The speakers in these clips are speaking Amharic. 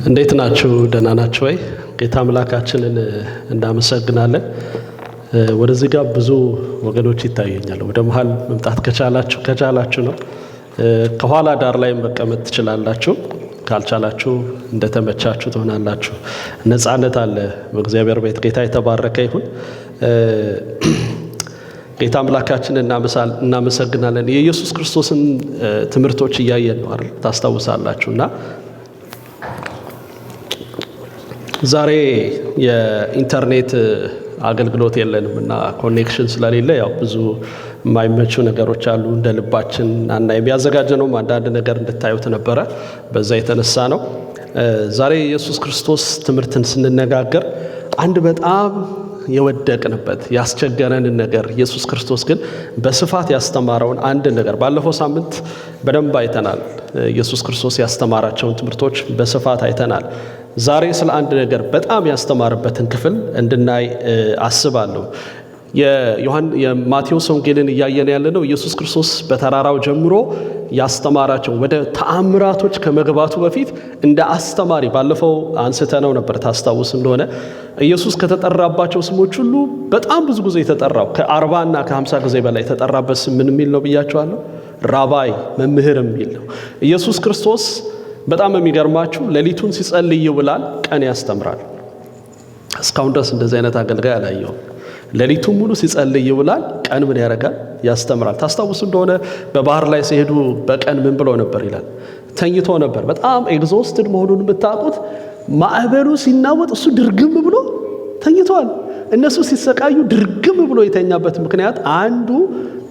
እንዴት ናችሁ? ደህና ናችሁ ወይ? ጌታ አምላካችንን እናመሰግናለን። ወደዚህ ጋር ብዙ ወገኖች ይታየኛል። ወደ መሃል መምጣት ከቻላችሁ ነው። ከኋላ ዳር ላይ መቀመጥ ትችላላችሁ። ካልቻላችሁ እንደተመቻችሁ ትሆናላችሁ። ነፃነት አለ በእግዚአብሔር ቤት። ጌታ የተባረከ ይሁን። ጌታ አምላካችንን እናመሰግናለን። የኢየሱስ ክርስቶስን ትምህርቶች እያየን ነው አይደል? ታስታውሳላችሁና ዛሬ የኢንተርኔት አገልግሎት የለንም እና ኮኔክሽን ስለሌለ ያው ብዙ የማይመቹ ነገሮች አሉ። እንደ ልባችን አናይም። ያዘጋጀነውም አንዳንድ ነገር እንድታዩት ነበረ። በዛ የተነሳ ነው ዛሬ የኢየሱስ ክርስቶስ ትምህርትን ስንነጋገር አንድ በጣም የወደቅንበት ያስቸገረንን ነገር ኢየሱስ ክርስቶስ ግን በስፋት ያስተማረውን አንድ ነገር ባለፈው ሳምንት በደንብ አይተናል። ኢየሱስ ክርስቶስ ያስተማራቸውን ትምህርቶች በስፋት አይተናል። ዛሬ ስለ አንድ ነገር በጣም ያስተማረበትን ክፍል እንድናይ አስባለሁ። የማቴዎስ ወንጌልን እያየን ያለነው ኢየሱስ ክርስቶስ በተራራው ጀምሮ ያስተማራቸው ወደ ተአምራቶች ከመግባቱ በፊት እንደ አስተማሪ ባለፈው አንስተነው ነበር። ታስታውስ እንደሆነ ኢየሱስ ከተጠራባቸው ስሞች ሁሉ በጣም ብዙ ጊዜ የተጠራው ከ40 እና ከ50 ጊዜ በላይ የተጠራበት ስም ምን የሚል ነው ብያቸዋለሁ? ራባይ፣ መምህር የሚል ነው። ኢየሱስ ክርስቶስ በጣም የሚገርማችሁ ሌሊቱን ሲጸልይ ይውላል፣ ቀን ያስተምራል። እስካሁን ድረስ እንደዚህ አይነት አገልጋይ አላየሁም። ሌሊቱን ሙሉ ሲጸልይ ይውላል፣ ቀን ምን ያደርጋል? ያስተምራል። ታስታውሱ እንደሆነ በባህር ላይ ሲሄዱ በቀን ምን ብሎ ነበር ይላል? ተኝቶ ነበር። በጣም ኤግዞስትድ መሆኑን የምታውቁት ማዕበሉ ሲናወጥ እሱ ድርግም ብሎ ተኝቷል። እነሱ ሲሰቃዩ ድርግም ብሎ የተኛበት ምክንያት አንዱ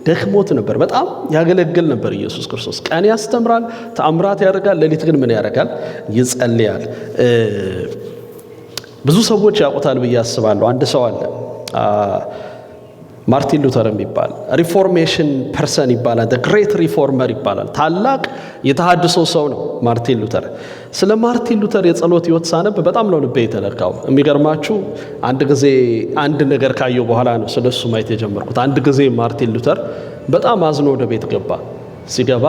ደክሞት ነበር። በጣም ያገለግል ነበር ኢየሱስ ክርስቶስ። ቀን ያስተምራል፣ ተአምራት ያደርጋል፣ ሌሊት ግን ምን ያደርጋል? ይጸልያል። ብዙ ሰዎች ያውቁታል ብዬ አስባለሁ። አንድ ሰው አለ ማርቲን ሉተር የሚባል ሪፎርሜሽን ፐርሰን ይባላል። ግሬት ሪፎርመር ይባላል። ታላቅ የተሃድሶ ሰው ነው ማርቲን ሉተር። ስለ ማርቲን ሉተር የጸሎት ሕይወት ሳነብ በጣም ነው ልቤ የተነካው። የሚገርማችሁ አንድ ጊዜ አንድ ነገር ካየው በኋላ ነው ስለሱ ማየት የጀመርኩት። አንድ ጊዜ ማርቲን ሉተር በጣም አዝኖ ወደ ቤት ገባ። ሲገባ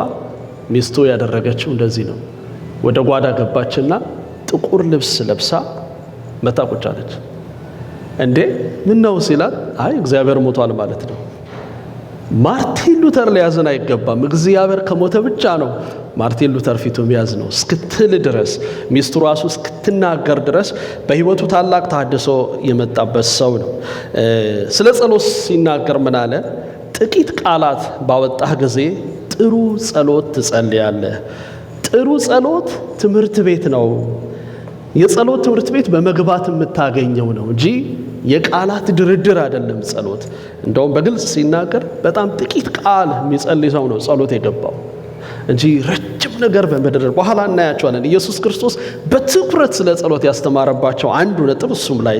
ሚስቱ ያደረገችው እንደዚህ ነው። ወደ ጓዳ ገባችና ጥቁር ልብስ ለብሳ መታ ቁጭ አለች። እንዴ ምን ነው ሲላት፣ አይ እግዚአብሔር ሞቷል ማለት ነው። ማርቲን ሉተር ሊያዝን አይገባም። እግዚአብሔር ከሞተ ብቻ ነው ማርቲን ሉተር ፊቱ የሚያዝ ነው እስክትል ድረስ ሚስቱ ራሱ እስክትናገር ድረስ በሕይወቱ ታላቅ ተሐድሶ የመጣበት ሰው ነው። ስለ ጸሎት ሲናገር ምን አለ? ጥቂት ቃላት ባወጣህ ጊዜ ጥሩ ጸሎት ትጸልያለህ። ጥሩ ጸሎት ትምህርት ቤት ነው። የጸሎት ትምህርት ቤት በመግባት የምታገኘው ነው እንጂ የቃላት ድርድር አይደለም ጸሎት። እንደውም በግልጽ ሲናገር በጣም ጥቂት ቃል የሚጸልይ ሰው ነው ጸሎት የገባው እንጂ ረጅም ነገር በመደረር በኋላ እናያቸዋለን። ኢየሱስ ክርስቶስ በትኩረት ስለ ጸሎት ያስተማረባቸው አንዱ ነጥብ እሱም ላይ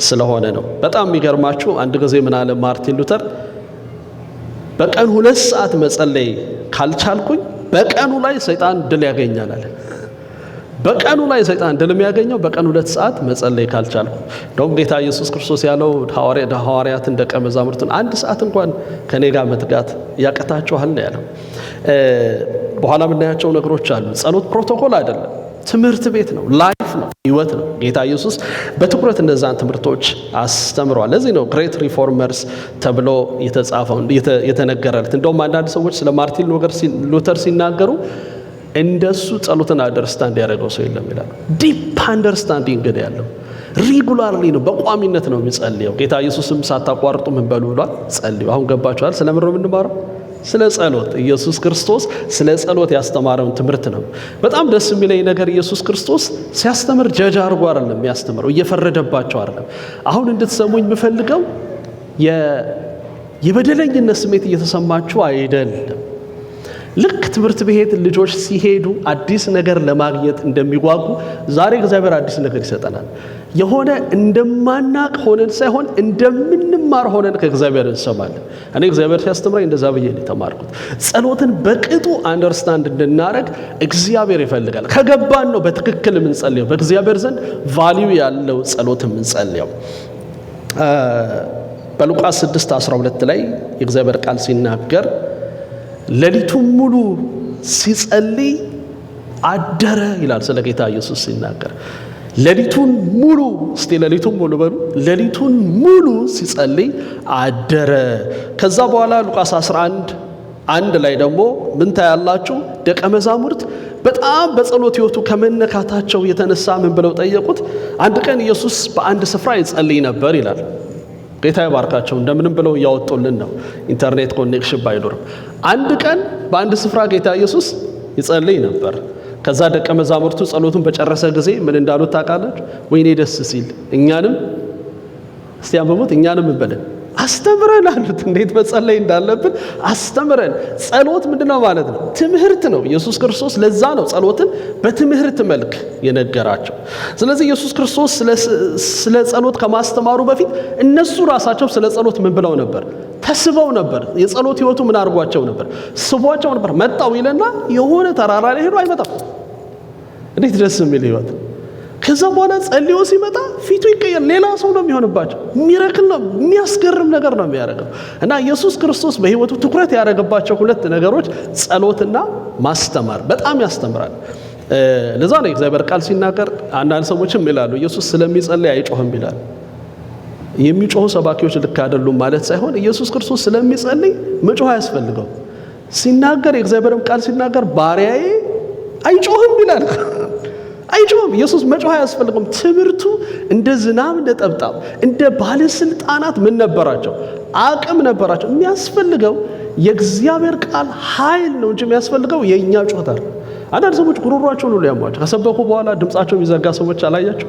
ስለሆነ ነው። በጣም የሚገርማችሁ አንድ ጊዜ ምን አለ ማርቲን ሉተር? በቀን 2 ሰዓት መጸለይ ካልቻልኩኝ በቀኑ ላይ ሰይጣን ድል ያገኛል አለ። በቀኑ ላይ ሰይጣን ድል የሚያገኘው በቀን 2 ሰዓት መጸለይ ካልቻልኩ። እንደውም ጌታ ኢየሱስ ክርስቶስ ያለው ሐዋርያትን ደቀ መዛሙርቱን 1 ሰዓት እንኳን ከኔ ጋር መትጋት ያቀታችኋል ነው ያለው። በኋላ የምናያቸው ነገሮች አሉ። ጸሎት ፕሮቶኮል አይደለም፣ ትምህርት ቤት ነው፣ ላይፍ ነው፣ ህይወት ነው። ጌታ ኢየሱስ በትኩረት እነዛን ትምህርቶች አስተምሯል። ለዚህ ነው ግሬት ሪፎርመርስ ተብሎ የተጻፈው የተነገረለት። እንደውም አንዳንድ ሰዎች ስለ ማርቲን ሉተር ሲናገሩ እንደሱ ጸሎትን አንደርስታንድ ያደረገው ሰው የለም ይላል። ዲፕ አንደርስታንዲንግ ግን ያለው ሪጉላርሊ ነው፣ በቋሚነት ነው የሚጸልየው። ጌታ ኢየሱስም ሳታቋርጡ ምን በሉ ብሏል? ጸልዩ። አሁን ገባችኋል? ስለምን ነው የምንማረው? ስለ ጸሎት። ኢየሱስ ክርስቶስ ስለ ጸሎት ያስተማረውን ትምህርት ነው። በጣም ደስ የሚለኝ ነገር ኢየሱስ ክርስቶስ ሲያስተምር ጀጅ አድርጎ አይደለም የሚያስተምረው፣ እየፈረደባቸው አይደለም። አሁን እንድትሰሙኝ የምፈልገው የበደለኝነት ስሜት እየተሰማችሁ አይደለም። ልክ ትምህርት ቤት ልጆች ሲሄዱ አዲስ ነገር ለማግኘት እንደሚጓጉ ዛሬ እግዚአብሔር አዲስ ነገር ይሰጠናል። የሆነ እንደማናቅ ሆነን ሳይሆን እንደምንማር ሆነን ከእግዚአብሔር እንሰማለን። እኔ እግዚአብሔር ሲያስተምረኝ እንደዛ ብዬ ነው የተማርኩት። ጸሎትን በቅጡ አንደርስታንድ እንድናረግ እግዚአብሔር ይፈልጋል። ከገባን ነው በትክክል የምንጸልየው፣ በእግዚአብሔር ዘንድ ቫልዩ ያለው ጸሎት የምንጸልየው። በሉቃስ 6:12 ላይ የእግዚአብሔር ቃል ሲናገር ሌሊቱን ሙሉ ሲጸልይ አደረ ይላል ስለ ጌታ ኢየሱስ ሲናገር። ሌሊቱን ሙሉ ሌሊቱን ሙሉ በሉ ሌሊቱን ሙሉ ሲጸልይ አደረ። ከዛ በኋላ ሉቃስ 11:1 ላይ ደግሞ ምን ታያላችሁ? ደቀ መዛሙርት በጣም በጸሎት ሕይወቱ ከመነካታቸው የተነሳ ምን ብለው ጠየቁት? አንድ ቀን ኢየሱስ በአንድ ስፍራ ይጸልይ ነበር ይላል። ጌታ ይባርካቸው እንደምንም ብለው እያወጡልን ነው፣ ኢንተርኔት ኮኔክሽን ባይኖርም። አንድ ቀን በአንድ ስፍራ ጌታ ኢየሱስ ይጸልይ ነበር። ከዛ ደቀ መዛሙርቱ ጸሎቱን በጨረሰ ጊዜ ምን እንዳሉት ታውቃላችሁ? ወይኔ ደስ ሲል እኛንም እስቲ አንብቡት፣ እኛንም እንበለን አስተምረን አሉት። እንዴት መጸለይ እንዳለብን አስተምረን። ጸሎት ምንድነው ማለት ነው? ትምህርት ነው። ኢየሱስ ክርስቶስ ለዛ ነው ጸሎትን በትምህርት መልክ የነገራቸው። ስለዚህ ኢየሱስ ክርስቶስ ስለ ጸሎት ከማስተማሩ በፊት እነሱ ራሳቸው ስለ ጸሎት ምን ብለው ነበር? ተስበው ነበር። የጸሎት ሕይወቱ ምን አድርጓቸው ነበር? ስቧቸው ነበር። መጣው ይለና የሆነ ተራራ ላይ ሄዶ አይመጣም። እንዴት ደስ የሚል ሕይወት! ከዛ በኋላ ጸልዮ ሲመጣ ፊቱ ይቀየር፣ ሌላ ሰው ነው የሚሆንባቸው። ሚራክል ነው፣ የሚያስገርም ነገር ነው የሚያደርገው። እና ኢየሱስ ክርስቶስ በሕይወቱ ትኩረት ያደረገባቸው ሁለት ነገሮች ጸሎትና ማስተማር። በጣም ያስተምራል። ለዛ ነው እግዚአብሔር ቃል ሲናገር አንዳንድ ሰዎችም ይላሉ ኢየሱስ ስለሚጸልይ አይጮህም ይላል። የሚጮሁ ሰባኪዎች ልክ አይደሉም ማለት ሳይሆን ኢየሱስ ክርስቶስ ስለሚጸልይ መጮህ አያስፈልገው። ሲናገር የእግዚአብሔርም ቃል ሲናገር ባሪያዬ አይጮህም ይላል። አይጮህም። ኢየሱስ መጮህ አያስፈልገውም። ትምህርቱ እንደ ዝናብ ነጠብጣብ እንደ ባለስልጣናት ምን ነበራቸው? አቅም ነበራቸው። የሚያስፈልገው የእግዚአብሔር ቃል ኃይል ነው እንጂ የሚያስፈልገው የእኛ ጩኸት አይደል። አንዳንድ ሰዎች ጉሮሯቸውን ሁሉ ያሟቸው ከሰበኩ በኋላ ድምጻቸው የሚዘጋ ሰዎች አላያቸው?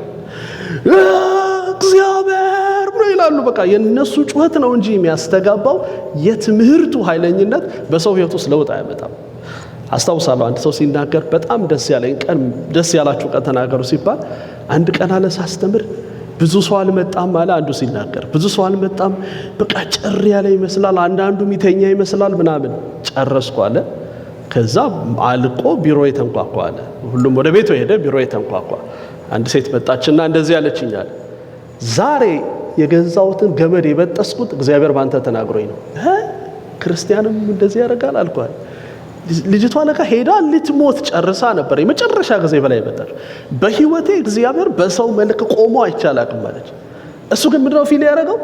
እግዚአብሔር ብሎ ይላሉ። በቃ የነሱ ጩኸት ነው እንጂ የሚያስተጋባው የትምህርቱ ኃይለኝነት በሰው ሕይወት ውስጥ ለውጥ አያመጣም። አስታውሳለሁ አንድ ሰው ሲናገር በጣም ደስ ያላችሁ ቀን ተናገሩ ሲባል አንድ ቀን አለ ሳስተምር ብዙ ሰው አልመጣም አለ። አንዱ ሲናገር ብዙ ሰው አልመጣም፣ በቃ ጭር ያለ ይመስላል፣ አንዳንዱ ሚተኛ ይመስላል ምናምን። ጨረስኩ አለ። ከዛ አልቆ ቢሮ የተንኳኳ አለ። ሁሉም ወደ ቤቱ ሄደ፣ ቢሮ የተንኳኳ። አንድ ሴት መጣችና እንደዚህ ያለችኛል፣ ዛሬ የገዛሁትን ገመድ የበጠስኩት እግዚአብሔር ባንተ ተናግሮኝ ነው። ክርስቲያንም እንደዚህ ያደርጋል አልኳል። ልጅቷ ለካ ሄዳ ልትሞት ጨርሳ ነበር። የመጨረሻ ጊዜ በላይ መጣች። በህይወቴ እግዚአብሔር በሰው መልክ ቆሞ አይቻላቅም ማለች። እሱ ግን ምንድነው ፊል ያደረገው?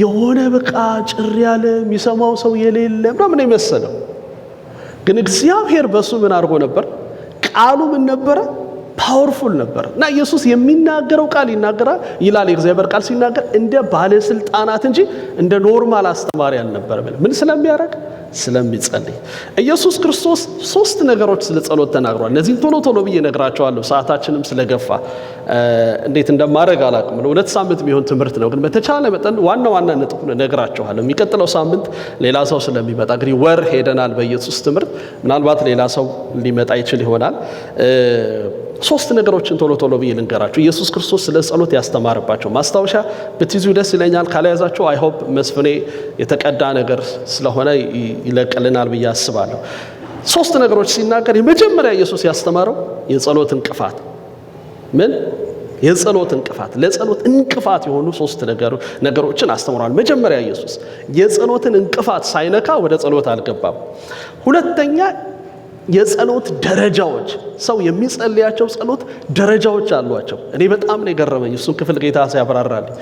የሆነ በቃ ጭር ያለ የሚሰማው ሰው የሌለ ምናምን የመሰለው። ግን እግዚአብሔር በሱ ምን አድርጎ ነበር? ቃሉ ምን ነበረ? ፓወርፉል ነበር። እና ኢየሱስ የሚናገረው ቃል ይናገራል ይላል። የእግዚአብሔር ቃል ሲናገር እንደ ባለስልጣናት እንጂ እንደ ኖርማል አስተማሪ አልነበረም። ምን ስለሚያደርግ? ስለሚጸልይ። ኢየሱስ ክርስቶስ 3 ነገሮች ስለ ጸሎት ተናግሯል። እነዚህን ቶሎ ብዬ ነግራቸዋለሁ፣ ሰዓታችንም ስለገፋ እንዴት እንደማድረግ አላውቅም። ለሁለት ሳምንት የሚሆን ትምህርት ነው፣ ግን በተቻለ መጠን ዋና ነጥቡን ነግራቸዋለሁ። የሚቀጥለው ሳምንት ሌላ ሰው ስለሚመጣ እንግዲህ ወር ሄደናል በኢየሱስ ትምህርት፣ ምናልባት ሌላ ሰው ሊመጣ ይችል ይሆናል። 3 ነገሮችን ቶሎ ብዬ ልንገራችሁ። ኢየሱስ ክርስቶስ ስለ ጸሎት ያስተማረባቸው ማስታወሻ ብትይዙ ደስ ይለኛል። ካልያዛችሁ አይ ሆፕ መስፍኔ የተቀዳ ነገር ስለሆነ ይለቅልናል ብዬ አስባለሁ። 3 ነገሮች ሲናገር የመጀመሪያ ኢየሱስ ያስተማረው የጸሎት እንቅፋት የጸሎት እንቅፋት፣ ለጸሎት እንቅፋት የሆኑ 3 ነገሮችን አስተምሯል። መጀመሪያ ኢየሱስ የጸሎትን እንቅፋት ሳይነካ ወደ ጸሎት አልገባም። ሁለተኛ የጸሎት ደረጃዎች፣ ሰው የሚጸልያቸው ጸሎት ደረጃዎች አሏቸው። እኔ በጣም ነው የገረመኝ እሱን ክፍል ጌታ ሲያብራራልኝ።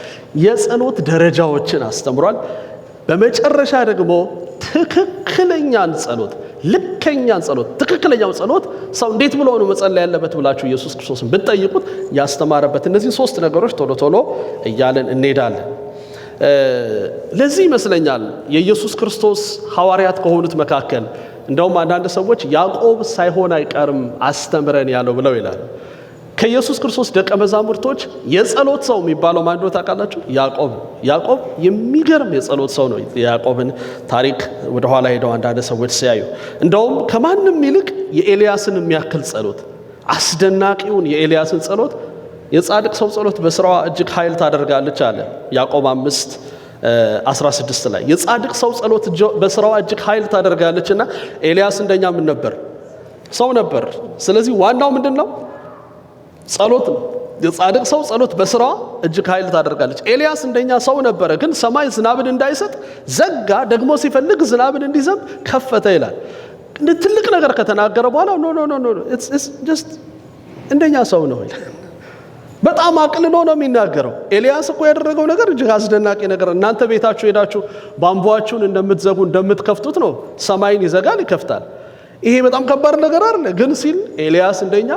የጸሎት ደረጃዎችን አስተምሯል። በመጨረሻ ደግሞ ትክክለኛን ጸሎት፣ ልከኛን ጸሎት፣ ትክክለኛው ጸሎት ሰው እንዴት ብሎ ነው መጸለይ ያለበት ብላችሁ ኢየሱስ ክርስቶስን ብትጠይቁት ያስተማረበት እነዚህ 3 ነገሮች ቶሎ እያለን እንሄዳለን። ለዚህ ይመስለኛል የኢየሱስ ክርስቶስ ሐዋርያት ከሆኑት መካከል እንደውም አንዳንድ ሰዎች ያዕቆብ ሳይሆን አይቀርም አስተምረን ያለው ብለው ይላል። ከኢየሱስ ክርስቶስ ደቀ መዛሙርቶች የጸሎት ሰው የሚባለው ማን እንደሆነ ታውቃላችሁ? ያዕቆብ የሚገርም የጸሎት ሰው ነው። የያዕቆብን ታሪክ ወደ ኋላ ሄደው አንዳንድ ሰዎች ሲያዩ እንደውም ከማንም ይልቅ የኤልያስን የሚያክል ጸሎት፣ አስደናቂውን የኤልያስን ጸሎት፣ የጻድቅ ሰው ጸሎት በስራዋ እጅግ ኃይል ታደርጋለች አለ ያዕቆብ 5:16 ላይ። የጻድቅ ሰው ጸሎት በስራዋ እጅግ ኃይል ታደርጋለችና ኤልያስ እንደኛ ምን ነበር? ሰው ነበር። ስለዚህ ዋናው ምንድነው? ጸሎት ነው። የጻድቅ ሰው ጸሎት በስራዋ እጅግ ኃይል ታደርጋለች። ኤልያስ እንደኛ ሰው ነበረ፣ ግን ሰማይ ዝናብን እንዳይሰጥ ዘጋ፣ ደግሞ ሲፈልግ ዝናብን እንዲዘንብ ከፈተ ይላል። ትልቅ ነገር ከተናገረ በኋላ ኖ ኢትስ ጀስት እንደኛ ሰው ነው ይላል። በጣም አቅልሎ ነው የሚናገረው። ኤልያስ እኮ ያደረገው ነገር እጅግ አስደናቂ ነገር። እናንተ ቤታችሁ ሄዳችሁ ቧንቧችሁን እንደምትዘጉ እንደምትከፍቱት ነው። ሰማይን ይዘጋል ይከፍታል። ይሄ በጣም ከባድ ነገር አይደል? ግን ሲል ኤልያስ እንደኛ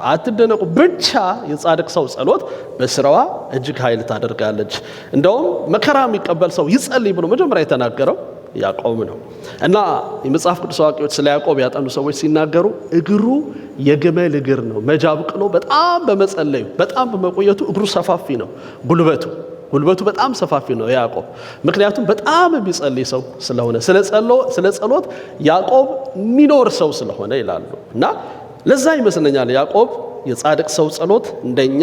አትደነቁ፣ ብቻ የጻድቅ ሰው ጸሎት በስራዋ እጅግ ኃይል ታደርጋለች። እንደውም መከራ የሚቀበል ሰው ይጸልይ ብሎ መጀመሪያ የተናገረው ያዕቆብ ነው። እና የመጽሐፍ ቅዱስ አዋቂዎች ስለ ያዕቆብ ያጠኑ ሰዎች ሲናገሩ እግሩ የግመል እግር ነው። መጃብቅሎ በጣም በመጸለዩ በጣም በመቆየቱ እግሩ ሰፋፊ ነው። ጉልበቱ በጣም ሰፋፊ ነው ያዕቆብ። ምክንያቱም በጣም የሚጸልይ ሰው ስለሆነ ስለ ጸሎት ያዕቆብ የሚኖር ሰው ስለሆነ ይላሉ። እና ለዛ ይመስለኛል ያዕቆብ የጻድቅ ሰው ጸሎት እንደኛ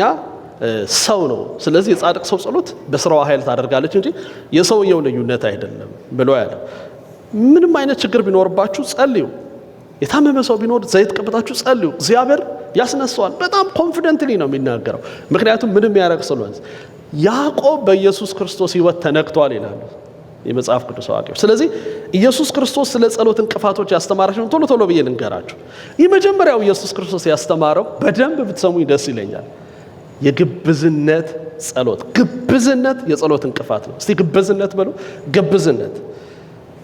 ሰው ነው። ስለዚህ የጻድቅ ሰው ጸሎት በስራዋ ኃይል ታደርጋለች እንጂ የሰውየው ልዩነት አይደለም ብሎ ያለው። ምንም አይነት ችግር ቢኖርባችሁ ጸልዩ። የታመመ ሰው ቢኖር ዘይት ቀብታችሁ ጸልዩ፣ እግዚአብሔር ያስነሳዋል። በጣም ኮንፊደንትሊ ነው የሚናገረው። ምክንያቱም ምንም ያደርግ ስለሆነ ያዕቆብ በኢየሱስ ክርስቶስ ሕይወት ተነክቷል ይላሉ የመጽሐፍ ቅዱስ አዋቂዎች። ስለዚህ ኢየሱስ ክርስቶስ ስለ ጸሎት እንቅፋቶች ያስተማራቸውን ቶሎ ብዬ ልንገራችሁ። የመጀመሪያው ኢየሱስ ክርስቶስ ያስተማረው በደንብ ብትሰሙኝ ደስ ይለኛል። የግብዝነት ጸሎት። ግብዝነት የጸሎት እንቅፋት ነው። እስቲ ግብዝነት በሉ። ግብዝነት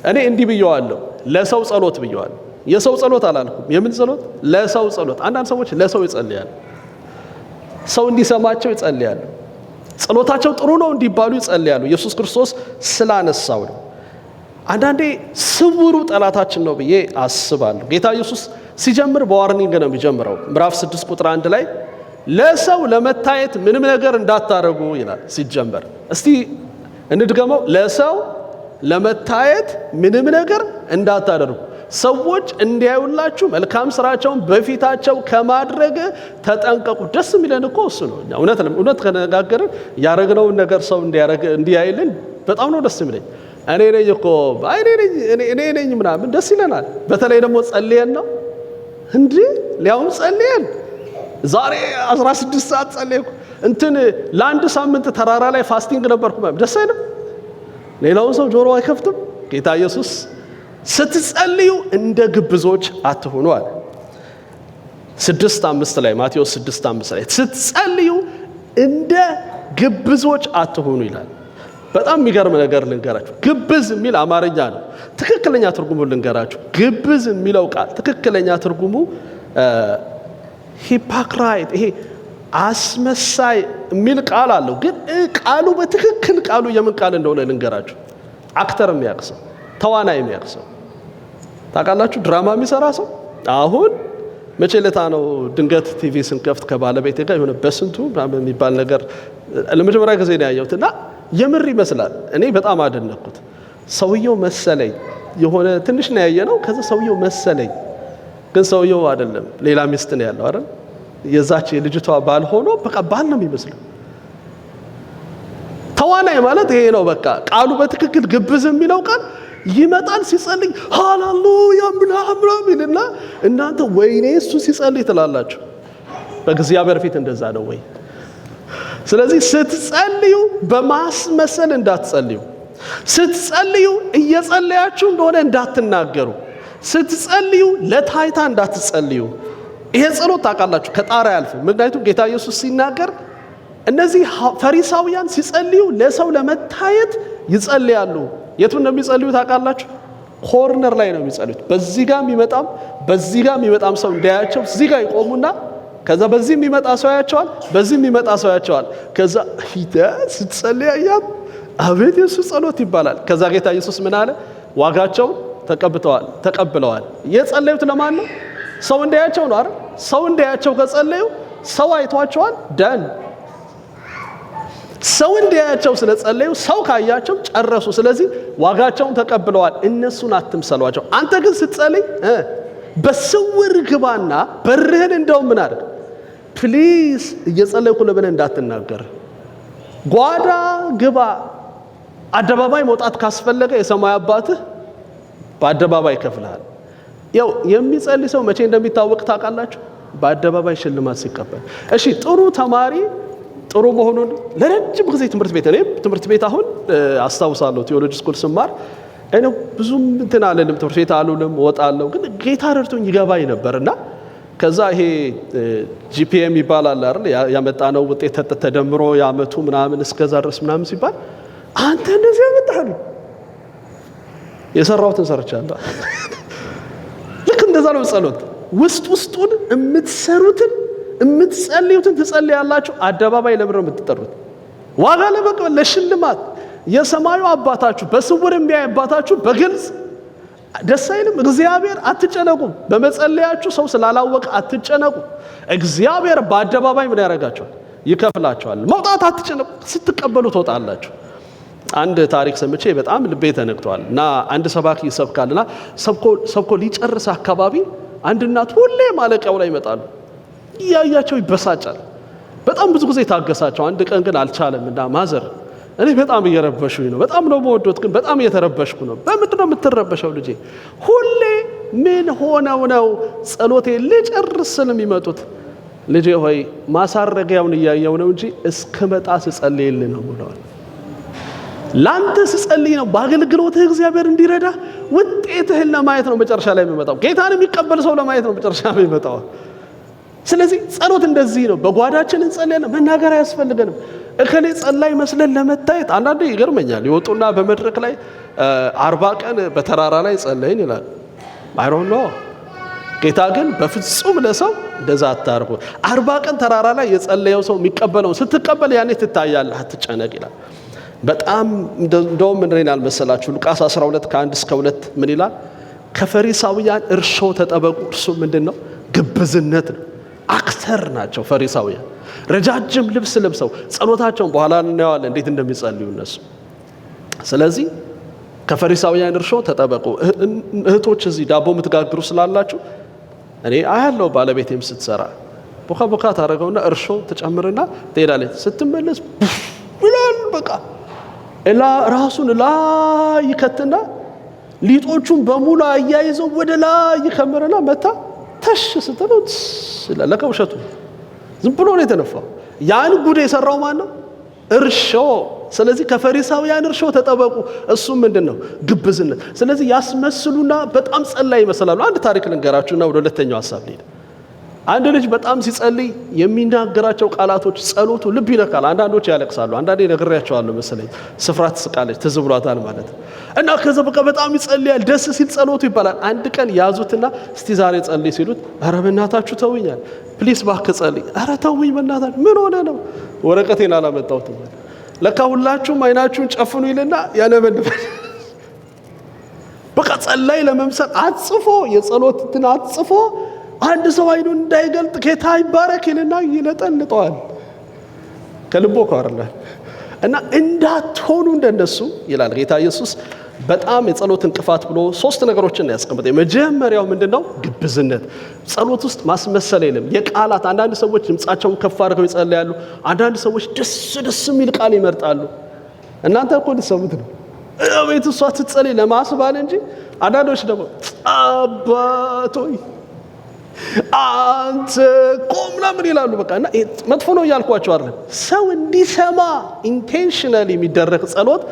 እኔ እንዲህ ብየዋለሁ፣ ለሰው ጸሎት ብየዋለሁ። የሰው ጸሎት አላልኩም። የምን ጸሎት? ለሰው ጸሎት። አንዳንድ ሰዎች ለሰው ይጸልያሉ፣ ሰው እንዲሰማቸው ይጸልያሉ፣ ጸሎታቸው ጥሩ ነው እንዲባሉ ይጸልያሉ። ኢየሱስ ክርስቶስ ስላነሳው ነው። አንዳንዴ ስውሩ ጠላታችን ነው ብዬ አስባለሁ። ጌታ ኢየሱስ ሲጀምር በዋርኒንግ ነው የሚጀምረው። ምዕራፍ 6 ቁጥር 1 ላይ ለሰው ለመታየት ምንም ነገር እንዳታረጉ ይላል ሲጀመር። እስቲ እንድገመው። ለሰው ለመታየት ምንም ነገር እንዳታደርጉ፣ ሰዎች እንዲያዩላችሁ መልካም ስራቸውን በፊታቸው ከማድረግ ተጠንቀቁ። ደስ የሚለን እኮ እሱ ነው። እውነት ከነጋገርን ያረግነውን ነገር ሰው እንዲያይልን በጣም ነው ደስ የሚለኝ። እኔ ነኝ ምናምን ደስ ይለናል። በተለይ ደግሞ ጸልየን ነው እንዲህ ሊያውም ጸልየን ዛሬ 16 ሰዓት ጸለይኩ ለአንድ ሳምንት ተራራ ላይ ፋስቲንግ ነበርኩ። ደስ አይልም? ሌላውን ሰው ጆሮ አይከፍትም? ጌታ ኢየሱስ ስትጸልዩ እንደ ግብዞች አትሁኑ አለ። 6:5 ላይ ማቴዎስ 6:5 ላይ ስትጸልዩ እንደ ግብዞች አትሁኑ ይላል። በጣም የሚገርም ነገር ልንገራችሁ። ግብዝ የሚል አማርኛ ነው። ትክክለኛ ትርጉሙ ልንገራችሁ። ግብዝ የሚለው ቃል ትክክለኛ ትርጉሙ ሂፖክራይት፣ ይሄ አስመሳይ የሚል ቃል አለው። ግን ቃሉ በትክክል ቃሉ የምን ቃል እንደሆነ ልንገራችሁ። አክተር የሚያቅሰው ተዋናይ የሚያቅሰው ታውቃላችሁ፣ ድራማ የሚሰራ ሰው። አሁን መቼ ለታ ነው ድንገት ቲቪ ስንከፍት ከባለቤቴ ጋር የሆነ በስንቱ የሚባል ነገር ለመጀመሪያ ጊዜ ነው ያየሁት እና የምር ይመስላል። እኔ በጣም አደነኩት። ሰውየው መሰለኝ የሆነ ትንሽ ነው ያየነው። ከዛ ሰውየው መሰለኝ ግን ሰውየው አይደለም፣ ሌላ ሚስት ነው ያለው አይደል? የዛች የልጅቷ ባል ሆኖ በቃ ባል ነው የሚመስለው። ተዋናይ ማለት ይሄ ነው። በቃ ቃሉ በትክክል ግብዝ የሚለው ቃል ይመጣል ሲጸልይ ሃሌሉያ ምናምን ይልና እናንተ ወይኔ እሱ ሲጸልይ ትላላችሁ። በእግዚአብሔር ፊት እንደዛ ነው ወይ? ስለዚህ ስትጸልዩ በማስመሰል እንዳትጸልዩ። ስትጸልዩ እየጸለያችሁ እንደሆነ እንዳትናገሩ። ስትጸልዩ ለታይታ እንዳትጸልዩ። ይሄ ጸሎት ታውቃላችሁ ከጣራ ያልፍም። ምክንያቱም ጌታ ኢየሱስ ሲናገር እነዚህ ፈሪሳውያን ሲጸልዩ ለሰው ለመታየት ይጸልያሉ። የቱ እንደሚጸልዩ ታውቃላችሁ? ኮርነር ላይ ነው የሚጸልዩት። በዚህ ጋር የሚመጣም ሰው እንዳያቸው እዚህ ጋር ይቆሙና ከዛ በዚህ የሚመጣ ሰው ያያቸዋል፣ በዚህ የሚመጣ ሰው ያያቸዋል። ከዛ ስትጸልያያት አቤት ኢየሱስ ጸሎት ይባላል። ከዛ ጌታ ኢየሱስ ምን አለ? ዋጋቸውን ተቀብለዋል። የጸለዩት ለማን ነው? ሰው እንዳያቸው ነው አይደል? ሰው እንዳያቸው ከጸለዩ ሰው አይቷቸዋል፣ ደን ሰው እንዳያቸው ስለጸለዩ ሰው ካያቸው ጨረሱ። ስለዚህ ዋጋቸውን ተቀብለዋል። እነሱን አትምሰሏቸው። አንተ ግን ስትጸልይ በስውር ግባና በርህን እንደው ምን አድርግ ፕሊዝ እየጸለይኩ ነው ብለህ እንዳትናገር። ጓዳ ግባ። አደባባይ መውጣት ካስፈለገ የሰማይ አባትህ በአደባባይ ይከፍልሃል። ያው የሚጸልይ ሰው መቼ እንደሚታወቅ ታውቃላችሁ? በአደባባይ ሽልማት ሲቀበል። እሺ ጥሩ ተማሪ ጥሩ መሆኑን ለረጅም ጊዜ ትምህርት ቤት አሁን አስታውሳለሁ ቴዎሎጂ ስኩል ስማር እኔ ብዙም እንትን አለንም ትምህርት ቤት አሉንም ወጣለሁ ግን ጌታ ረድቶኝ ይገባኝ ነበርና ከዛ ይሄ ጂፒኤም ይባላል አይደል ያመጣነው ውጤት ተደምሮ ያመቱ ምናምን እስከዛ ድረስ ምናምን ሲባል አንተ እንደዚህ ያመጣኸው የሰራሁትን ሰርቻለሁ ልክ እንደዛ ነው ጸሎት ውስጡን የምትሰሩትን የምትጸልዩትን ትጸልያላችሁ አደባባይ ለምረው የምትጠሩት ዋጋ ለመቀበል ለሽልማት የሰማዩ አባታችሁ በስውር የሚያይባታችሁ በግልጽ ደስ አይልም እግዚአብሔር አትጨነቁ በመጸለያችሁ ሰው ስላላወቀ አትጨነቁ እግዚአብሔር በአደባባይ ምን ያረጋችኋል ይከፍላችኋል መውጣት አትጨነቁ ስትቀበሉ ተወጣላችሁ አንድ ታሪክ ሰምቼ በጣም ልቤ ተነክቷል እና አንድ ሰባኪ ይሰብካልና ሰብኮ ሊጨርስ አካባቢ አንድ እናት ሁሌ ማለቂያው ላይ ይመጣሉ ያያቸው ይበሳጫል በጣም ብዙ ጊዜ ታገሳቸው አንድ ቀን ግን አልቻለም እና ማዘር እኔ በጣም እየረበሽኩኝ ነው በጣም ነው ወዶት ግን በጣም እየተረበሽኩ ነው በምንድነው የምትረበሸው ልጄ ሁሌ ምን ሆነው ነው ጸሎቴ ልጨርስ ስለሚመጡት ልጄ ሆይ ማሳረጊያውን እያየው ነው እንጂ እስከመጣ ስጸልይልህ ነው ብለዋል ላንተ ስጸልይ ነው በአገልግሎትህ እግዚአብሔር እንዲረዳ ውጤትህን ለማየት ነው መጨረሻ ላይ የሚመጣው ጌታን የሚቀበል ሰው ለማየት ነው መጨረሻ ላይ የሚመጣው ስለዚህ ጸሎት እንደዚህ ነው በጓዳችን እንጸልያለን መናገር አያስፈልገንም እከሌ ጸላይ መስለን ለመታየት አንዳንዴ ይገርመኛል ይወጡና በመድረክ ላይ 40 ቀን በተራራ ላይ ጸለይን ይላል አይ ዶንት ኖ ጌታ ግን በፍጹም ለሰው እንደዛ አታርጉ 40 ቀን ተራራ ላይ የጸለየው ሰው የሚቀበለው ስትቀበል ያኔ ትታያለህ አትጨነቅ ይላል በጣም እንደውም ምን ይላል መሰላችሁ ሉቃስ 12 ከ1 እስከ 2 ምን ይላል ከፈሪሳውያን እርሾ ተጠበቁ እርሱ ምንድነው ግብዝነት ነው አክተር ናቸው ፈሪሳውያን ረጃጅም ልብስ ለብሰው ጸሎታቸውን በኋላ እናያለን እንዴት እንደሚጸልዩ እነሱ ስለዚህ ከፈሪሳውያን እርሾ ተጠበቁ እህቶች እዚህ ዳቦ ምትጋግሩ ስላላችሁ እኔ አያለው ባለቤቴም ስትሰራ ቦካ ታረገውና እርሾ ተጨምርና ትሄዳለች ስትመለስ ብላል በቃ እላ ራሱን ላይ ይከትና ሊጦቹን በሙሉ አያይዘው ወደ ላይ ይከምርና መታ ተሽ ስትለው ለከውሸቱ ዝም ብሎ ነው የተነፋው ያን ጉድ የሰራው ማን ነው እርሾ ስለዚህ ከፈሪሳውያን እርሾ ተጠበቁ እሱ ምንድነው ግብዝነት ስለዚህ ያስመስሉና በጣም ጸላይ ይመስላሉ አንድ ታሪክ ልንገራችሁና ወደ ሁለተኛው ሐሳብ ልሄድ አንድ ልጅ በጣም ሲጸልይ የሚናገራቸው ቃላቶች ጸሎቱ ልብ ይነካል አንዳንዶች ያለቅሳሉ አንዳንዴ ነግሬያቸዋለሁ መሰለኝ ስፍራ ትስቃለች ትዝብሏታል ማለት እና ከዛ በቃ በጣም ይጸልያል ደስ ሲል ጸሎቱ ይባላል አንድ ቀን ያዙትና እስቲ ዛሬ ጸልይ ሲሉት ኧረ በእናታችሁ ተውኛል ፕሊስ ባክ ጸልይ ኧረ ተውኝ በእናታችሁ ምን ሆነ ነው ወረቀቴን አላመጣሁትም ለካ ሁላችሁም አይናችሁን ጨፍኑ ይልና ያነበንባል በቃ ጸላይ ለመምሰል አጽፎ የጸሎትን አጽፎ አንድ ሰው አይኑን እንዳይገልጥ ጌታ ይባረክ ይልና ይለጠልጠዋል ከልቦ ካርላ እና እንዳትሆኑ እንደነሱ ይላል ጌታ ኢየሱስ በጣም የጸሎት እንቅፋት ብሎ 3 ነገሮችን ያስቀምጠው የመጀመሪያው ምንድነው ግብዝነት ጸሎት ውስጥ ማስመሰል የለም የቃላት አንዳንድ ሰዎች ድምጻቸውን ከፍ አድርገው ይጸልያሉ አንዳንድ ሰዎች ደስ የሚል ቃል ይመርጣሉ እናንተ እኮ ልትሰሙት ነው አቤት እሷ ትጸልይ ለማስባል እንጂ አንዳንዶች ደግሞ አባቶይ አንተ ቆምና ምን ይላሉ በቃ እና መጥፎ ነው ያልኳቸው አይደል ሰው እንዲሰማ ኢንቴንሽናሊ የሚደረግ ጸሎት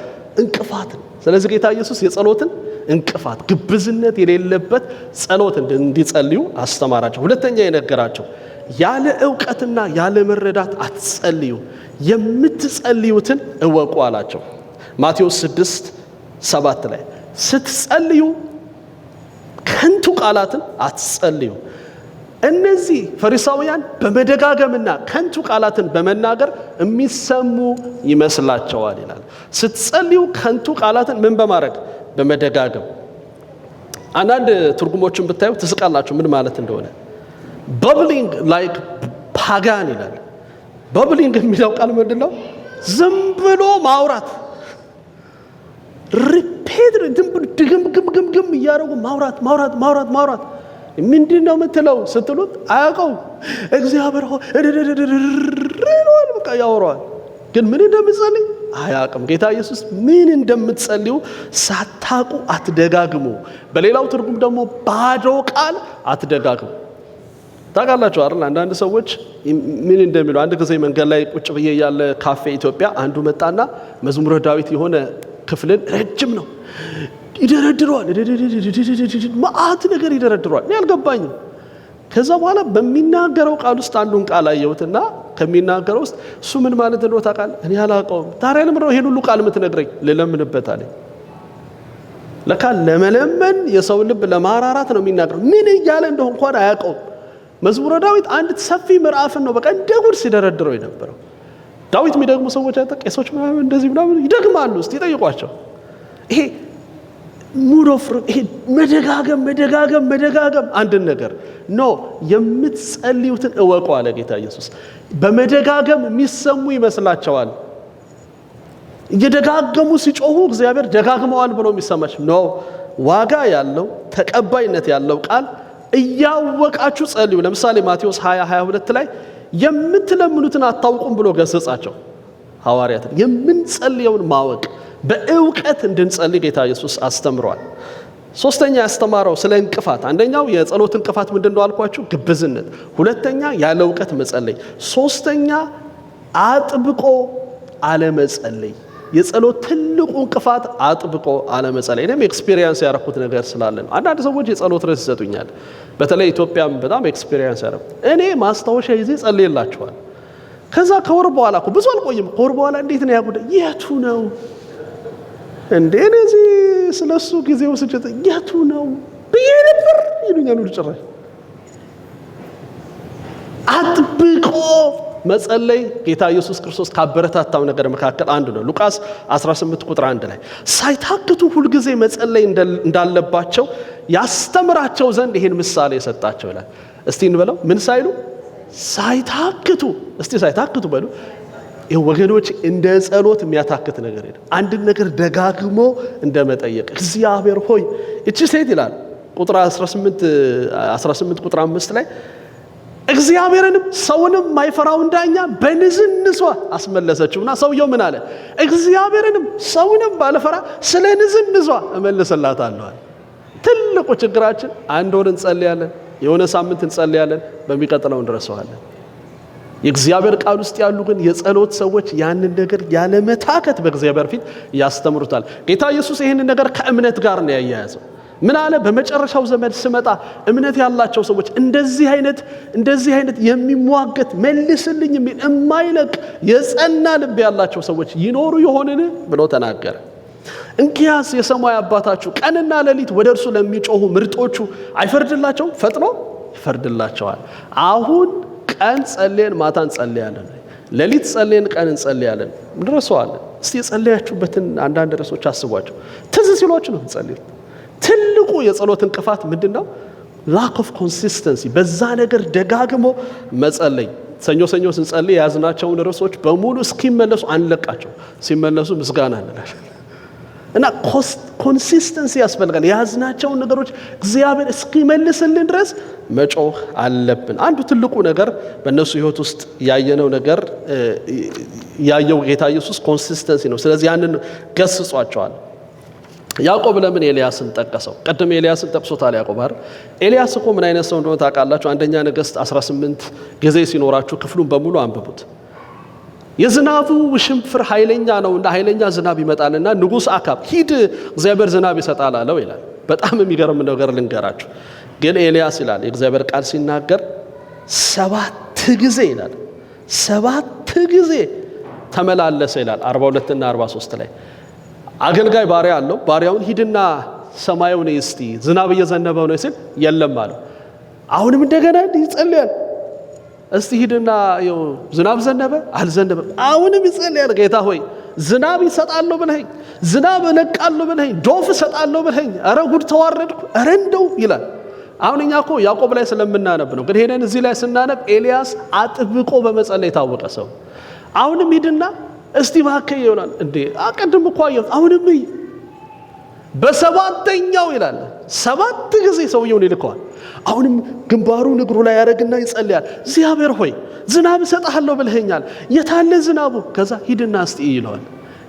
እንቅፋት ነው ስለዚህ ጌታ ኢየሱስ የጸሎትን እንቅፋት ግብዝነት የሌለበት ጸሎት እንዲጸልዩ አስተማራቸው ሁለተኛ የነገራቸው ያለ ዕውቀትና ያለ መረዳት አትጸልዩ የምትጸልዩትን እወቁ አላቸው ማቴዎስ 6:7 ላይ ስትጸልዩ ከንቱ ቃላትን አትጸልዩ እነዚህ ፈሪሳውያን በመደጋገምና ከንቱ ቃላትን በመናገር የሚሰሙ ይመስላቸዋል ይላል ስትጸልዩ ከንቱ ቃላትን ምን በማድረግ በመደጋገም አንዳንድ ትርጉሞችን ብታዩ ትስቃላችሁ ምን ማለት እንደሆነ bubbling like pagan ይላል bubbling የሚለው ቃል ምንድነው ዝም ብሎ ማውራት ሪፒት ድግም እያደረጉ ማውራት ምንድነው የምትለው ስትሉት አያውቀው እግዚአብሔር ሆይ በቃ ያወራዋል ግን ምን እንደምትጸልይ አያውቅም ጌታ ኢየሱስ ምን እንደምትጸልዩ ሳታውቁ አትደጋግሙ በሌላው ትርጉም ደግሞ ባዶ ቃል አትደጋግሙ ታውቃላችሁ አይደል አንዳንድ ሰዎች ምን እንደሚሉ አንድ ጊዜ መንገድ ላይ ቁጭ ብዬ ያለ ካፌ ኢትዮጵያ አንዱ መጣና መዝሙረ ዳዊት የሆነ ክፍልን ረጅም ነው ይደረድረዋል። ማአት ነገር ይደረድረዋል። እኔ አልገባኝም። ከዛ በኋላ በሚናገረው ቃል ውስጥ አንዱን ቃል አየሁትና ከሚናገረው ውስጥ እሱ ምን ማለት እንደሆነ ታውቃለህ? እኔ አላውቀውም። ታዲያ ለምን ነው ይሄን ሁሉ ቃል የምትነግረኝ? ልለምንበት አለኝ። ለካ ለመለመን የሰው ልብ ለማራራት ነው የሚናገረው። ምን እያለ እንደሆነ እንኳን አያውቀውም። መዝሙረ ዳዊት አንድ ሰፊ ምዕራፍን ነው በቃ እንደ ጉድ ሲደረድረው የነበረው። ዳዊት የሚደግሙ ሰዎች ቄሶች ምናምን እንደዚህ ምናምን ይደግማሉ። እስቲ ጠይቋቸው። ይሄ ሙድ ኦፍ ይሄ መደጋገም አንድን ነገር ኖ የምትጸልዩትን እወቁ አለ ጌታ ኢየሱስ። በመደጋገም የሚሰሙ ይመስላቸዋል። እየደጋገሙ ሲጮሁ እግዚአብሔር ደጋግመዋል ብሎ የሚሰማቸው ኖ፣ ዋጋ ያለው ተቀባይነት ያለው ቃል እያወቃችሁ ጸልዩ። ለምሳሌ ማቴዎስ 20:22 ላይ የምትለምኑትን አታውቁም ብሎ ገሰጻቸው ሐዋርያትን። የምንጸልየውን ማወቅ በእውቀት እንድንጸልይ ጌታ ኢየሱስ አስተምሯል። ሶስተኛ ያስተማረው ስለ እንቅፋት፣ አንደኛው የጸሎት እንቅፋት ምንድነው አልኳችሁ? ግብዝነት። ሁለተኛ ያለ እውቀት መጸለይ። ሶስተኛ አጥብቆ አለመጸለይ። የጸሎት ትልቁ እንቅፋት አጥብቆ አለመጸለይ። እኔም ኤክስፒሪየንስ ያደረኩት ነገር ስላለ ነው። አንዳንድ ሰዎች የጸሎት ርዕስ ይሰጡኛል። በተለይ ኢትዮጵያም በጣም ኤክስፒሪየንስ ያደረኩት እኔ ማስታወሻ ይዤ ጸልይላችኋል። ከዛ ከወር በኋላ እኮ ብዙ አልቆይም። ከወር በኋላ እንዴት ነው ያጉዳ የቱ ነው እንዴ እነዚህ ስለሱ ጊዜው ስጭት የቱ ነው ብዬ ነበር ይሉኛል። ሁሉ ጭራሽ አጥብቆ መጸለይ ጌታ ኢየሱስ ክርስቶስ ካበረታታው ነገር መካከል አንዱ ነው። ሉቃስ 18:1 ላይ ሳይታክቱ ሁልጊዜ መጸለይ እንዳለባቸው ያስተምራቸው ዘንድ ይሄን ምሳሌ ሰጣቸው ይላል። እስቲ እንበለው ምን ሳይሉ ሳይታክቱ። እስቲ ሳይታክቱ በሉ። ወገኖች እንደ ጸሎት የሚያታክት ነገር የለም። አንድ ነገር ደጋግሞ እንደመጠየቅ እግዚአብሔር ሆይ እቺ ሴት ይላል ቁጥር 18 ቁጥር 5 ላይ እግዚአብሔርንም ሰውንም ማይፈራውን ዳኛ በንዝንዟ አስመለሰችውና ሰውየው ምን አለ? እግዚአብሔርንም ሰውንም ባለፈራ ስለ ንዝንዟ እመልስላታለሁ። ትልቁ ችግራችን አንድ ወር እንጸልያለን፣ የሆነ ሳምንት እንጸልያለን፣ በሚቀጥለው እንረሳዋለን። የእግዚአብሔር ቃል ውስጥ ያሉ ግን የጸሎት ሰዎች ያንን ነገር ያለ መታከት በእግዚአብሔር ፊት ያስተምሩታል። ጌታ ኢየሱስ ይህንን ነገር ከእምነት ጋር ነው ያያያዘው። ምን አለ? በመጨረሻው ዘመን ስመጣ እምነት ያላቸው ሰዎች እንደዚህ አይነት የሚሟገት መልስልኝ የሚል የማይለቅ የጸና ልብ ያላቸው ሰዎች ይኖሩ ይሆንን ብሎ ተናገረ። እንኪያስ የሰማይ አባታችሁ ቀንና ሌሊት ወደ እርሱ ለሚጮሁ ምርጦቹ አይፈርድላቸውም? ፈጥኖ ይፈርድላቸዋል። አሁን ቀን ጸልየን ማታ እንጸልያለን፣ ሌሊት ጸልየን ቀን እንጸልያለን፣ እንረሳዋለን። እስቲ የጸለያችሁበትን አንዳንድ ርዕሶች አስቧቸው። ትዝ ሲሏችሁ ነው እንጸልዩ። ትልቁ የጸሎት እንቅፋት ምንድነው? ላክ ኦፍ ኮንሲስተንሲ። በዛ ነገር ደጋግሞ መጸለይ። ሰኞ ስንጸልይ የያዝናቸውን ርዕሶች በሙሉ እስኪመለሱ አንለቃቸው። ሲመለሱ ምስጋና እንላለን። እና ኮንሲስተንሲ ያስፈልጋል። የያዝናቸውን ነገሮች እግዚአብሔር እስኪመልስልን ድረስ መጮህ አለብን። አንዱ ትልቁ ነገር በእነሱ ሕይወት ውስጥ ያየነው ነገር ያየው ጌታ ኢየሱስ ኮንሲስተንሲ ነው። ስለዚህ ያንን ገስጿቸዋል። ያዕቆብ ለምን ኤልያስን ጠቀሰው? ቀደም ኤልያስን ጠቅሶታል ያዕቆብ አይደል? ኤልያስ እኮ ምን አይነት ሰው እንደሆነ ታውቃላችሁ? አንደኛ ነገሥት 18 ጊዜ ሲኖራችሁ ክፍሉን በሙሉ አንብቡት። የዝናቡ ውሽንፍር ኃይለኛ ነውና ኃይለኛ ዝናብ ይመጣልና ንጉሥ አካብ ሂድ እግዚአብሔር ዝናብ ይሰጣል አለው ይላል። በጣም የሚገርም ነገር ልንገራችሁ። ግን ኤልያስ ይላል የእግዚአብሔር ቃል ሲናገር 7 ጊዜ ይላል 7 ጊዜ ተመላለሰ ይላል 42 እና 43 ላይ አገልጋይ ባሪያ አለው። ባሪያውን ሂድና ሰማዩን እስቲ ዝናብ እየዘነበ ነው ሲል የለም አለው። አሁንም እንደገና ይጸልያል። እስቲ ሂድና ዝናብ ዘነበ አልዘነበ? አሁንም ይጸልያል። ጌታ ሆይ ዝናብ ይሰጣል ብለኸኝ፣ ዝናብ እለቃለሁ ብለኸኝ፣ ዶፍ እሰጣለሁ ብለኸኝ፣ ኧረ ጉድ ተዋረድኩ፣ ኧረ እንደው ይላል። አሁን እኛ እኮ ያዕቆብ ላይ ስለምናነብ ነው። ግን ሄደን እዚህ ላይ ስናነብ ኤልያስ አጥብቆ በመጸለይ የታወቀ ሰው። አሁንም ሂድና እስቲ ባከይ ይሆናል እንዴ አቀድም እኮ አየሁት። አሁንም በሰባተኛው ይላል 7 ጊዜ ሰውየውን ይልከዋል። አሁንም ግንባሩን እግሩ ላይ ያደርግና ይጸልያል። እግዚአብሔር ሆይ ዝናብ እሰጥሃለሁ ብለኸኛል፣ የታለ ዝናቡ? ከዛ ሂድና እስቲ ይለዋል።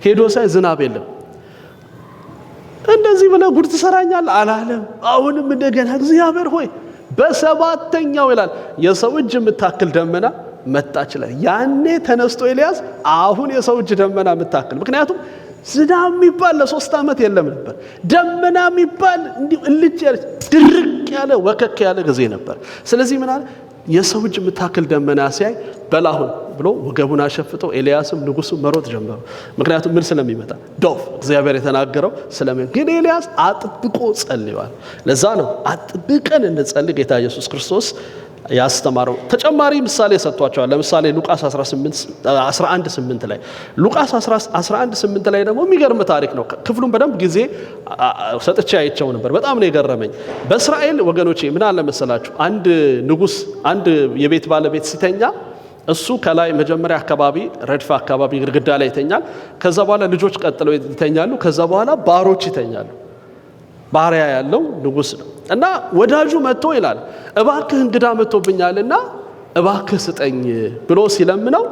ሄዶ ሳይ ዝናብ የለም። እንደዚህ ብለህ ጉድ ትሰራኛለህ አላለም። አሁንም እንደገና እግዚአብሔር ሆይ በሰባተኛው ይላል የሰው እጅ የምታክል ደመና መጣች ላይ። ያኔ ተነስቶ ኤልያስ አሁን የሰው እጅ ደመና የምታክል፣ ምክንያቱም ዝናብ የሚባል ለ3 ዓመት የለም ነበር። ደመና የሚባል እንዲሁ እልጭ ያለ ድርቅ ያለ ወከክ ያለ ጊዜ ነበር። ስለዚህ ምን አለ? የሰው እጅ የምታክል ደመና ሲያይ በላሁን ብሎ ወገቡን አሸፍተው ኤልያስም ንጉሱም መሮጥ ጀመሩ። ምክንያቱም ምን ስለሚመጣ ዶፍ እግዚአብሔር የተናገረው ስለምን። ግን ኤልያስ አጥብቆ ጸልዮአል። ለዛ ነው አጥብቀን እንጸልይ ጌታ ኢየሱስ ክርስቶስ ያስተማረው። ተጨማሪ ምሳሌ ሰጥቷቸዋል። ለምሳሌ ሉቃስ 11:8 ላይ ሉቃስ 11:8 ላይ ደግሞ የሚገርም ታሪክ ነው። ክፍሉን በደንብ ጊዜ ሰጥቼ አይቼው ነበር። በጣም ነው የገረመኝ። በእስራኤል ወገኖቼ ምን አለ መሰላችሁ? አንድ ንጉስ አንድ የቤት ባለቤት ሲተኛ እሱ ከላይ መጀመሪያ አካባቢ ረድፍ አካባቢ ግድግዳ ላይ ይተኛል። ከዛ በኋላ ልጆች ቀጥለው ይተኛሉ። ከዛ በኋላ ባሮች ይተኛሉ። ባሪያ ያለው ንጉስ ነው እና ወዳጁ መጥቶ ይላል እባክህ እንግዳ መጥቶብኛልና እባክህ ስጠኝ ብሎ ሲለምነው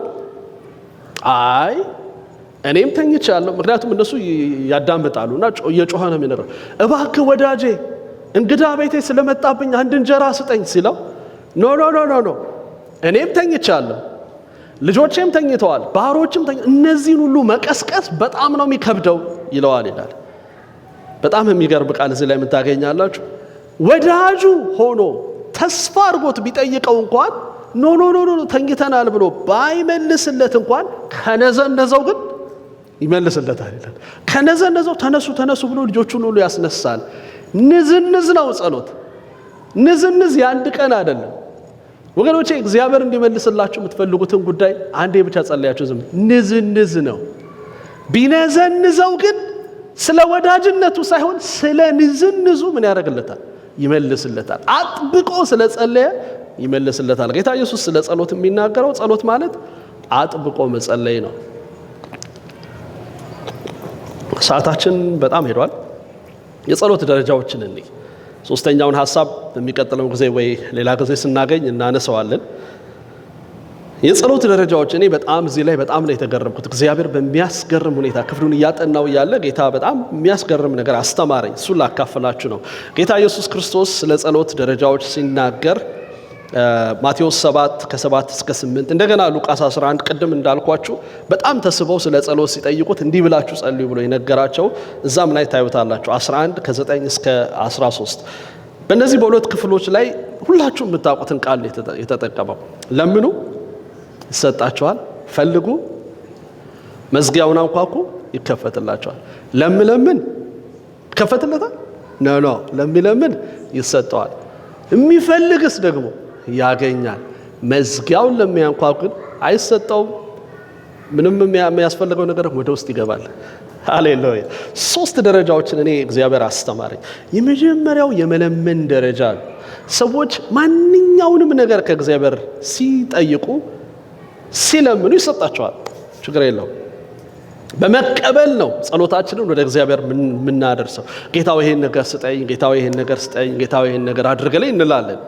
አይ እኔም ተኝቻለሁ። ምክንያቱም እነሱ ያዳምጣሉና እየጮኸ ነው የሚነግረው። እባክህ ወዳጄ እንግዳ ቤቴ ስለመጣብኝ አንድ እንጀራ ስጠኝ ሲለው ኖ ኖ ኖ ኖ እኔም ተኝቻለሁ፣ ልጆቼም ተኝተዋል፣ ባሮችም እነዚህን ሁሉ መቀስቀስ በጣም ነው የሚከብደው ይለዋል ይላል። በጣም የሚገርም ቃል እዚህ ላይ የምታገኛላችሁ። ወዳጁ ሆኖ ተስፋ አድርጎት ቢጠይቀው እንኳን ኖ ኖ ኖ ኖ ተኝተናል ብሎ ባይመልስለት እንኳን ከነዘነዘው ግን ይመልስለታል ይላል። ከነዘነዘው ተነሱ ተነሱ ብሎ ልጆቹን ሁሉ ያስነሳል። ንዝንዝ ነው ጸሎት። ንዝንዝ የአንድ ቀን አይደለም ወገኖቼ። እግዚአብሔር እንዲመልስላችሁ የምትፈልጉትን ጉዳይ አንዴ ብቻ ጸልያችሁ ዝም። ንዝንዝ ነው። ቢነዘንዘው ግን ስለ ወዳጅነቱ ሳይሆን ስለ ንዝንዙ ምን ያደርግለታል? ይመልስለታል። አጥብቆ ስለ ጸለየ ይመልስለታል። ጌታ ኢየሱስ ስለ ጸሎት የሚናገረው ጸሎት ማለት አጥብቆ መጸለይ ነው። ሰዓታችን በጣም ሄዷል። የጸሎት ደረጃዎችን እንይ። ሶስተኛውን ሐሳብ በሚቀጥለው ጊዜ ወይ ሌላ ጊዜ ስናገኝ እናነሳዋለን። የጸሎት ደረጃዎች እኔ በጣም እዚህ ላይ በጣም ነው የተገረምኩት። እግዚአብሔር በሚያስገርም ሁኔታ ክፍሉን እያጠናው ያለ ጌታ በጣም የሚያስገርም ነገር አስተማረኝ። እሱን ላካፍላችሁ ነው። ጌታ ኢየሱስ ክርስቶስ ስለ ጸሎት ደረጃዎች ሲናገር ማቴዎስ 7:7-8 እንደገና ሉቃስ 11 ቅድም እንዳልኳችሁ በጣም ተስበው ስለ ጸሎት ሲጠይቁት እንዲህ ብላችሁ ጸልዩ ብሎ የነገራቸው እዛም ላይ ታዩታላችሁ 11:9-13 በእነዚህ በሁለት ክፍሎች ላይ ሁላችሁም የምታውቁትን ቃል የተጠቀመው ለምኑ ይሰጣቸዋል፣ ፈልጉ መዝጊያውን አንኳኩ ይከፈትላቸዋል። ለምን ይከፈትለታል? ኖ ለሚለምን ይሰጠዋል። የሚፈልግስ ደግሞ ያገኛል። መዝጊያውን ለሚያንኳኩ ግን አይሰጠውም። ምንም የሚያስፈልገው ነገር ወደ ውስጥ ይገባል። ሃሌሉያ። 3 ደረጃዎችን እኔ እግዚአብሔር አስተማረኝ። የመጀመሪያው የመለመን ደረጃ ነው። ሰዎች ማንኛውንም ነገር ከእግዚአብሔር ሲጠይቁ ሲለምኑ ይሰጣቸዋል። ችግር የለውም። በመቀበል ነው ጸሎታችንን ወደ እግዚአብሔር የምናደርሰው። ጌታው ይሄን ነገር ስጠኝ፣ ጌታው ይሄን ነገር ስጠኝ፣ ጌታው ይሄን ነገር አድርግልኝ እንላለን።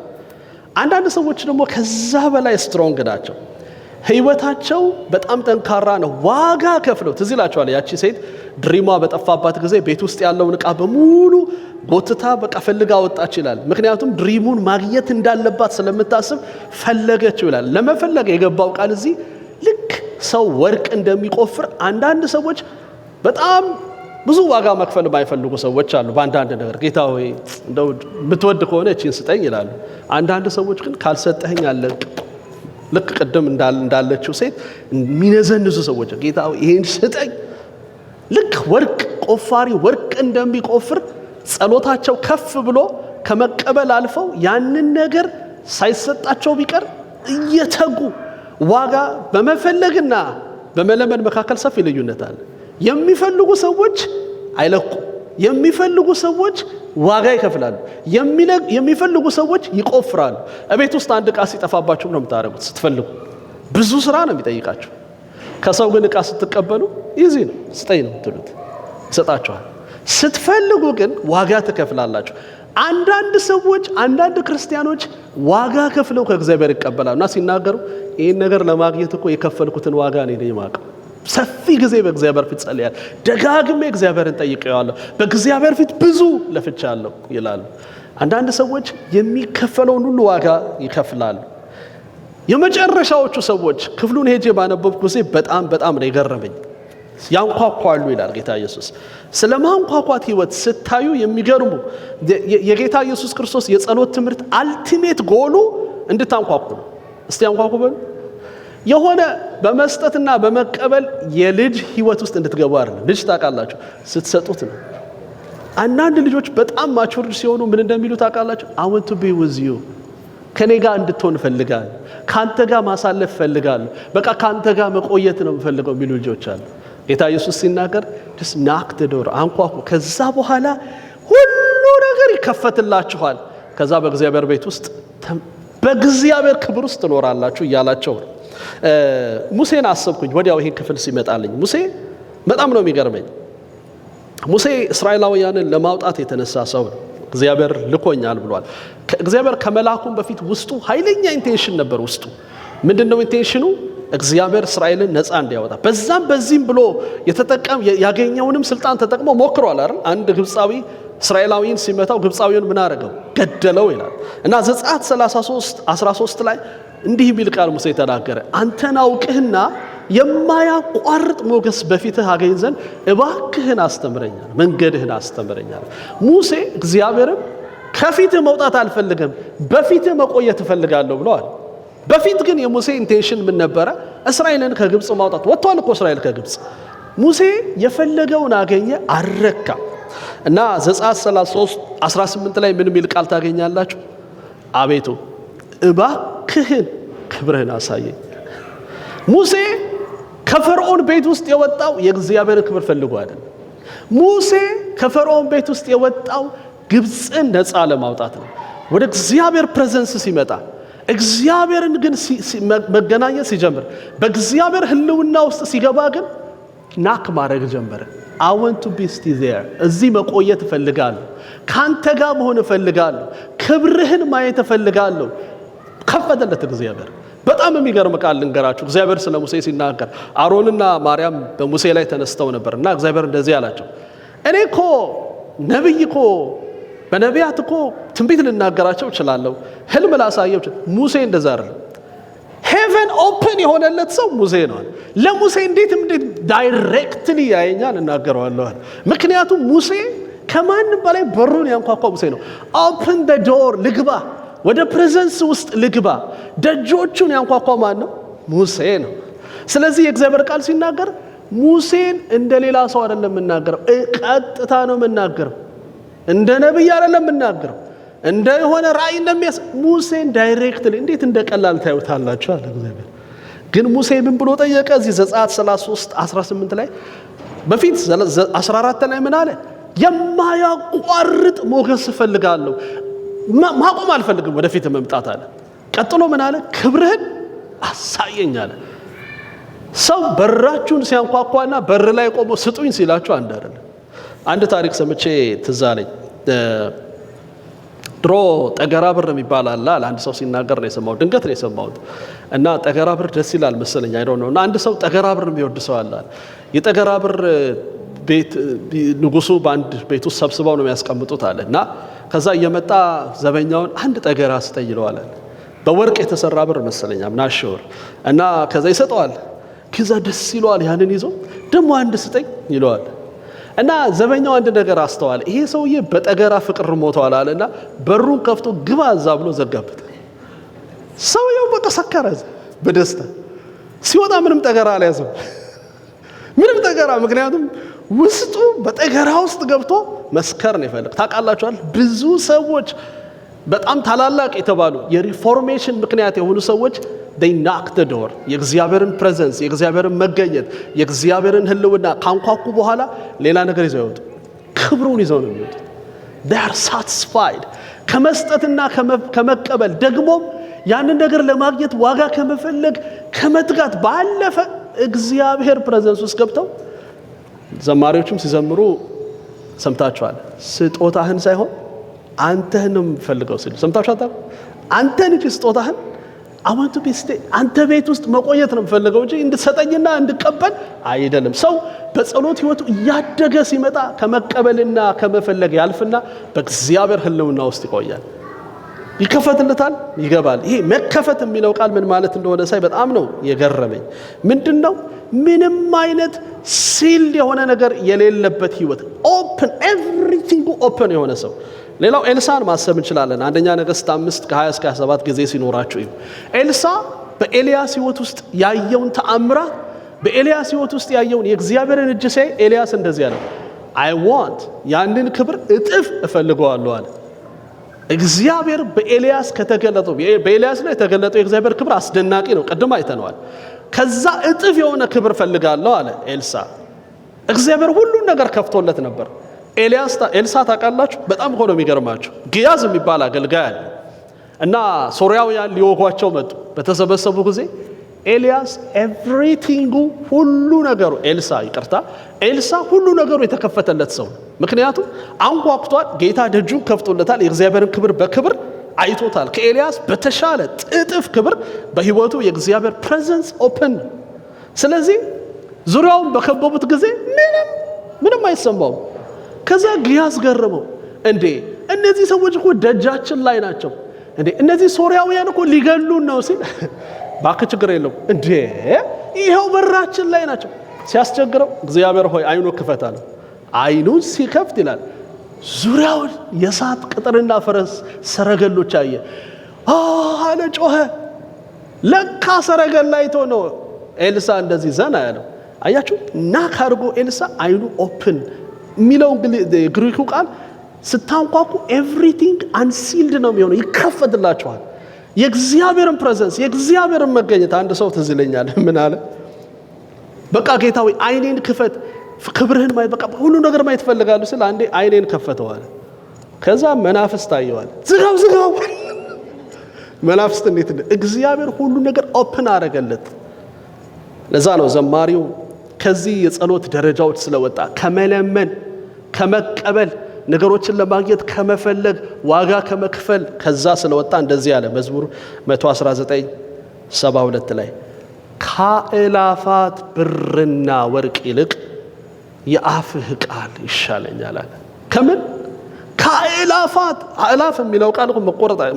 አንዳንድ ሰዎች ደግሞ ከዛ በላይ ስትሮንግ ናቸው። ህይወታቸው በጣም ጠንካራ ነው። ዋጋ ከፍለው ትዝ ይላችኋል ያቺ ሴት ድሪሟ በጠፋባት ጊዜ ቤት ውስጥ ያለውን ዕቃ በሙሉ ጎትታ በቃ ፈልጋ ወጣች ይላል። ምክንያቱም ድሪሙን ማግኘት እንዳለባት ስለምታስብ ፈለገችው ይላል። ለመፈለግ የገባው ቃል እዚህ ልክ ሰው ወርቅ እንደሚቆፍር አንዳንድ ሰዎች በጣም ብዙ ዋጋ መክፈል የማይፈልጉ ሰዎች አሉ። በአንዳንድ ነገር ጌታ ሆይ እንደው ብትወድ ከሆነ እቺን ስጠኝ ይላሉ። አንዳንድ ሰዎች ግን ካልሰጠኸኝ አለቅ ልክ ቅድም እንዳለችው ሴት የሚነዘንዙ ሰዎች ጌታ ሆይ ይሄን ስጠኝ። ልክ ወርቅ ቆፋሪ ወርቅ እንደሚቆፍር ጸሎታቸው ከፍ ብሎ ከመቀበል አልፈው ያንን ነገር ሳይሰጣቸው ቢቀር እየተጉ ዋጋ በመፈለግና በመለመን መካከል ሰፊ ልዩነት አለ። የሚፈልጉ ሰዎች አይለቁ። የሚፈልጉ ሰዎች ዋጋ ይከፍላሉ። የሚፈልጉ ሰዎች ይቆፍራሉ። እቤት ውስጥ አንድ ዕቃ ሲጠፋባችሁ ነው የምታደርጉት። ስትፈልጉ ብዙ ስራ ነው የሚጠይቃችሁ። ከሰው ግን ዕቃ ስትቀበሉ ይዚ ነው ስጠኝ ነው ትሉት፣ ይሰጣችኋል። ስትፈልጉ ግን ዋጋ ትከፍላላችሁ። አንዳንድ ሰዎች አንዳንድ ክርስቲያኖች ዋጋ ከፍለው ከእግዚአብሔር ይቀበላሉና ሲናገሩ ይህን ነገር ለማግኘት እኮ የከፈልኩትን ዋጋ ነው የማውቀው። ሰፊ ጊዜ በእግዚአብሔር ፊት ጸልያለሁ፣ ደጋግሜ እግዚአብሔርን ጠይቄዋለሁ፣ በእግዚአብሔር ፊት ብዙ ለፍቻለሁ ይላሉ። አንዳንድ ሰዎች የሚከፈለውን ሁሉ ዋጋ ይከፍላሉ። የመጨረሻዎቹ ሰዎች ክፍሉን ሄጄ ባነበብኩ ጊዜ በጣም ነው የገረመኝ። ያንኳኳሉ ይላል ጌታ ኢየሱስ። ስለማንኳኳት ህይወት ስታዩ የሚገርሙ የጌታ ኢየሱስ ክርስቶስ የጸሎት ትምህርት አልቲሜት ጎሉ እንድታንኳኩ ነው። እስቲ አንኳኩ በሉ። የሆነ በመስጠትና በመቀበል የልጅ ህይወት ውስጥ እንድትገቡ አይደለም። ልጅ ታውቃላችሁ ስትሰጡት ነው። አንዳንድ ልጆች በጣም ማቹርድ ሲሆኑ ምን እንደሚሉ ታውቃላችሁ? I want to be with you ከኔ ጋር እንድትሆን ፈልጋለሁ፣ ካንተ ጋር ማሳለፍ ፈልጋለሁ፣ በቃ ካንተ ጋር መቆየት ነው የምፈልገው የሚሉ ልጆች አሉ። ጌታ ኢየሱስ ሲናገር just knock the door አንኳኩ፣ ከዛ በኋላ ሁሉ ነገር ይከፈትላችኋል፣ ከዛ በእግዚአብሔር ቤት ውስጥ በእግዚአብሔር ክብር ውስጥ ትኖራላችሁ እያላቸው ነው። ሙሴን አሰብኩኝ ወዲያው ይሄን ክፍል ሲመጣልኝ። ሙሴ በጣም ነው የሚገርመኝ። ሙሴ እስራኤላውያንን ለማውጣት የተነሳ ሰው ነው። እግዚአብሔር ልኮኛል ብሏል። እግዚአብሔር ከመላኩም በፊት ውስጡ ኃይለኛ ኢንቴንሽን ነበር። ውስጡ ምንድነው ኢንቴንሽኑ? እግዚአብሔር እስራኤልን ነፃ እንዲያወጣ። በዛም በዚህም ብሎ ያገኘውንም ስልጣን ተጠቅሞ ሞክሯል አይደል? አንድ ግብፃዊ እስራኤላዊን ሲመታው ግብፃዊውን ምን አደረገው? ገደለው ይላል። እና ዘጸአት 33:13 ላይ እንዲህ የሚል ቃል ሙሴ ተናገረ። አንተን አውቅህና የማያቋርጥ ሞገስ በፊትህ አገኝ ዘንድ እባክህን አስተምረኛል፣ መንገድህን አስተምረኛል። ሙሴ እግዚአብሔርን ከፊትህ መውጣት አልፈልግም፣ በፊትህ መቆየት እፈልጋለሁ ብለዋል። በፊት ግን የሙሴ ኢንቴንሽን ምን ነበረ? እስራኤልን ከግብፅ ማውጣት። ወጥቷል እኮ እስራኤል ከግብፅ። ሙሴ የፈለገውን አገኘ፣ አረካ። እና ዘጸአት 33:18 ላይ ምን የሚል ቃል ታገኛላችሁ? አቤቱ እባክህን ክብርህን አሳየኝ። ሙሴ ከፈርዖን ቤት ውስጥ የወጣው የእግዚአብሔርን ክብር ፈልጎ አይደለም። ሙሴ ከፈርዖን ቤት ውስጥ የወጣው ግብፅን ነፃ ለማውጣት ነው። ወደ እግዚአብሔር ፕሬዘንስ ሲመጣ እግዚአብሔርን ግን መገናኘት ሲጀምር በእግዚአብሔር ህልውና ውስጥ ሲገባ ግን ናክ ማድረግ ጀመረ። I want to be still there እዚህ መቆየት እፈልጋለሁ፣ ካንተ ጋር መሆን እፈልጋለሁ፣ ክብርህን ማየት እፈልጋለሁ። ከፈተለት እግዚአብሔር። በጣም የሚገርም ቃል ልንገራችሁ። እግዚአብሔር ስለ ሙሴ ሲናገር አሮንና ማርያም በሙሴ ላይ ተነስተው ነበርና እግዚአብሔር እንደዚህ አላቸው፣ እኔ እኮ ነብይ እኮ በነቢያት እኮ ትንቢት ልናገራቸው እችላለሁ፣ ህልም ላሳየው እችላለሁ። ሙሴ እንደዛ አይደለም። ሄቨን ኦፕን የሆነለት ሰው ሙሴ ነው። ለሙሴ እንዴት ዳይሬክትሊ ያየኛል እናገረዋለሁ። ምክንያቱም ሙሴ ከማንም በላይ በሩን ያንኳኳ ሙሴ ነው። ኦፕን ዘ ዶር ልግባ፣ ወደ ፕሬዘንስ ውስጥ ልግባ። ደጆቹን ያንኳኳ ማን ነው? ሙሴ ነው። ስለዚህ የእግዚአብሔር ቃል ሲናገር ሙሴን እንደሌላ ሰው አይደለም የምናገረው፣ ቀጥታ ነው የምናገረው። እንደ ነብይ አይደለም የምናገረው፣ እንደ የሆነ ራእይ እንደሚያስ ሙሴን ዳይሬክትሊ። እንዴት እንደቀላል ታዩታላችሁ አለ እግዚአብሔር። ግን ሙሴ ምን ብሎ ጠየቀ? እዚህ ዘጸአት 33:18 ላይ በፊት 14 ላይ ምን አለ? የማያቋርጥ ሞገስ እፈልጋለሁ፣ ማቆም አልፈልግም፣ ወደፊት መምጣት አለ። ቀጥሎ ምን አለ? ክብርህን አሳየኝ አለ። ሰው በራችሁን ሲያንኳኳና በር ላይ ቆሞ ስጡኝ ሲላችሁ አንድ አይደለም። አንድ ታሪክ ሰምቼ ትዝ አለኝ። ድሮ ጠገራ ብር የሚባል አለ። አንድ ሰው ሲናገር ነው የሰማሁት፣ ድንገት ነው የሰማሁት። እና ጠገራ ብር ደስ ይላል መሰለኝ፣ አይ ዶንት ኖ። እና አንድ ሰው ጠገራ ብር የሚወድ ሰው አለ። የጠገራ ብር ቤት ንጉሱ በአንድ ቤት ውስጥ ሰብስበው ነው የሚያስቀምጡት አለ። እና ከዛ እየመጣ ዘበኛውን አንድ ጠገራ ስጠኝ ይለዋል። በወርቅ የተሰራ ብር መሰለኝ ምናሽወር። እና ከዛ ይሰጠዋል። ከዛ ደስ ይለዋል። ያንን ይዞ ደግሞ አንድ ስጠኝ ይለዋል። እና ዘበኛው አንድ ነገር አስተዋለ። ይሄ ሰውዬ በጠገራ ፍቅር ሞቷል አለና በሩን ከፍቶ ግባ እዛ ብሎ ዘጋበት። ሰውየው በቃ ሰከረ በደስታ። ሲወጣ ምንም ጠገራ አልያዘም፣ ምንም ጠገራ። ምክንያቱም ውስጡ በጠገራ ውስጥ ገብቶ መስከር ነው ይፈልግ። ታውቃላችኋል፣ ብዙ ሰዎች በጣም ታላላቅ የተባሉ የሪፎርሜሽን ምክንያት የሆኑ ሰዎች they knock the door የእግዚአብሔርን ፕሬዘንስ፣ የእግዚአብሔርን መገኘት፣ የእግዚአብሔርን ህልውና ካንኳኩ በኋላ ሌላ ነገር ይዘው ይወጡ። ክብሩን ይዘው ነው የሚወጡት። they are satisfied ከመስጠትና ከመቀበል ደግሞ ያንን ነገር ለማግኘት ዋጋ ከመፈለግ ከመትጋት ባለፈ እግዚአብሔር ፕሬዘንስ ውስጥ ገብተው ዘማሪዎችም ሲዘምሩ ሰምታችኋል። ስጦታህን ሳይሆን አንተን ነው የምፈልገው ሲሉ ሰምታችኋል። አንተን እንጂ ስጦታህን I want to be stay አንተ ቤት ውስጥ መቆየት ነው የምፈልገው እንጂ እንድትሰጠኝና እንድቀበል አይደለም። ሰው በጸሎት ህይወቱ እያደገ ሲመጣ ከመቀበልና ከመፈለግ ያልፍና በእግዚአብሔር ህልውና ውስጥ ይቆያል። ይከፈትልታል፣ ይገባል። ይሄ መከፈት የሚለው ቃል ምን ማለት እንደሆነ ሳይ በጣም ነው የገረመኝ። ምንድነው? ምንም አይነት ሲልድ የሆነ ነገር የሌለበት ህይወት ኦፕን ኤቭሪቲንግ ኦፕን የሆነ ሰው። ሌላው ኤልሳን ማሰብ እንችላለን። አንደኛ ነገሥት 5 ከ20 እስከ 27 ጊዜ ሲኖራችሁ ኤልሳ በኤልያስ ህይወት ውስጥ ያየውን ተአምራት በኤልያስ ህይወት ውስጥ ያየውን የእግዚአብሔርን እጅ ሲያይ ኤልያስ እንደዚህ ያለው አይ ዋንት ያንን ክብር እጥፍ እፈልገዋለሁ አለ። እግዚአብሔር በኤልያስ ከተገለጠው በኤልያስ ላይ የተገለጠው የእግዚአብሔር ክብር አስደናቂ ነው፣ ቅድም አይተነዋል። ከዛ እጥፍ የሆነ ክብር ፈልጋለሁ አለ ኤልሳ። እግዚአብሔር ሁሉን ነገር ከፍቶለት ነበር። ኤልሳ ታውቃላችሁ፣ በጣም እኮ ነው የሚገርማችሁ። ግያዝ የሚባል አገልጋይ አለ እና ሶርያውያን ሊወጓቸው መጡ። በተሰበሰቡ ጊዜ ኤልያስ ኤቭሪቲንጉ ሁሉ ነገሩ ኤልሳ ሁሉ ነገሩ የተከፈተለት ሰው። ምክንያቱም አንኳኩቷል፣ ጌታ ደጁን ከፍቶለታል፣ የእግዚአብሔርን ክብር በክብር አይቶታል። ከኤልያስ በተሻለ ጥጥፍ ክብር በህይወቱ የእግዚአብሔር ፕሬዘንስ ኦፕን። ስለዚህ ዙሪያውን በከበቡት ጊዜ ምንም አይሰማውም። ከዛ ግያዝ ገረመው። እንዴ እነዚህ ሰዎች እኮ ደጃችን ላይ ናቸው፣ እንዴ እነዚህ ሶርያውያን እኮ ሊገሉን ነው ሲል ባክ ችግር የለው እንዴ ይሄው በራችን ላይ ናቸው። ሲያስቸግረው እግዚአብሔር ሆይ አይኑ ክፈት አለ። አይኑን ሲከፍት ይላል ዙሪያውን የእሳት ቅጥርና ፈረስ ሰረገሎች አየ። አለ ጮኸ። ለካ ሰረገላ አይቶ ነው ኤልሳ እንደዚህ ዘና ያለው። አያችሁ ናክ አድርጎ ኤልሳ አይኑ ኦፕን የሚለው ግሪኩ ቃል ስታንኳኩ ኤቭሪቲንግ አንሲልድ ነው የሚሆነው፣ ይከፈትላችኋል። የእግዚአብሔርን ፕሬዘንስ የእግዚአብሔርን መገኘት። አንድ ሰው ትዝ ይለኛል ምን አለ፣ በቃ ጌታ ሆይ አይኔን ክፈት፣ ክብርህን ማየት በቃ ሁሉ ነገር ማየት ፈልጋለሁ ስለ አንዴ አይኔን ከፈተዋል። ከዛ መናፍስት አየዋል። ዝጋው መናፍስት እንዴት እግዚአብሔር ሁሉ ነገር ኦፕን አደረገለት። ለዛ ነው ዘማሪው ከዚህ የጸሎት ደረጃዎች ስለወጣ ከመለመን ከመቀበል ነገሮችን ለማግኘት ከመፈለግ ዋጋ ከመክፈል ከዛ ስለወጣ እንደዚህ ያለ መዝሙር 119:72 ላይ ከአእላፋት ብርና ወርቅ ይልቅ የአፍህ ቃል ይሻለኛል አለ። ከምን ከአእላፋት አእላፍ የሚለው ቃል